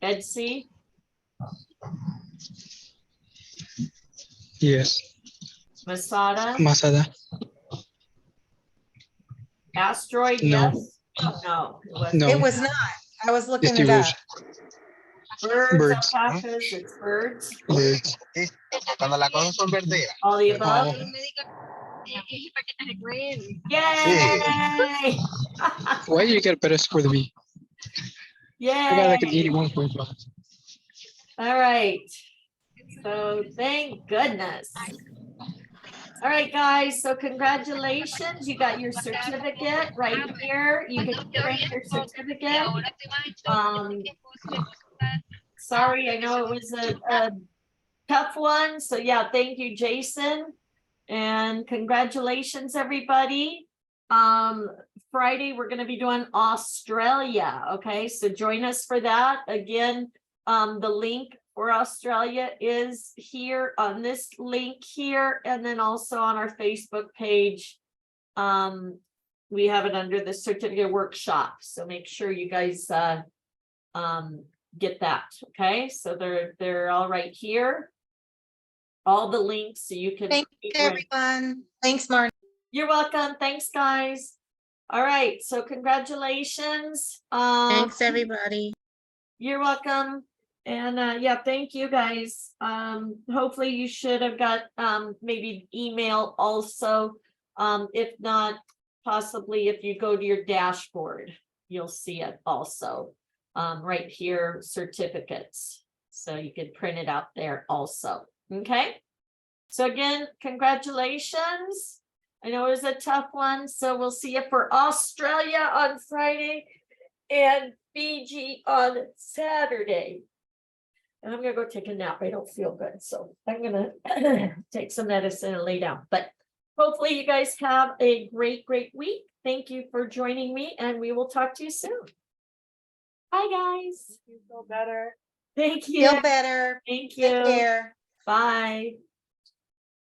S1: Red Sea,
S3: Yes.
S1: Masada,
S3: Masada.
S1: asteroid,
S3: No.
S1: yes? No, it wasn't.
S3: No.
S4: It was not. I was looking it
S3: Distribution.
S4: up.
S1: Birds,
S3: Birds.
S1: alpacas, it's birds.
S3: Birds.
S2: Cuando las cosas son verdaderas.
S1: All the above? Yay!
S3: Why did you get a better score than me? I got like an
S1: Yay!
S3: 81.5.
S1: All right. So thank goodness. All right, guys. So congratulations. You got your certificate right here. You can print your certificate. Sorry, I know it was a tough one. So yeah, thank you, Jason. And congratulations, everybody. Friday, we're going to be doing Australia. Okay, so join us for that. Again, the link for Australia is here on this link here, and then also on our Facebook page. We have it under the certificate workshop. So make sure you guys get that. Okay, so they're all right here. All the links so you can.
S4: Thank you, everyone. Thanks, Martin.
S1: You're welcome. Thanks, guys. All right, so congratulations.
S5: Thanks, everybody.
S1: You're welcome. And yeah, thank you guys. Hopefully you should have got maybe email also. If not, possibly if you go to your dashboard, you'll see it also. Right here, certificates. So you can print it out there also. Okay. So again, congratulations. I know it was a tough one. So we'll see you for Australia on Friday and Fiji on Saturday. And I'm gonna go take a nap. I don't feel good. So I'm gonna take some medicine and lay down. But hopefully you guys have a great week. Thank you for joining me, and we will talk to you soon. Bye, guys.
S8: You feel better.
S1: Thank you.
S4: Feel better.
S1: Thank
S4: Take
S1: you.
S4: care.
S1: Bye.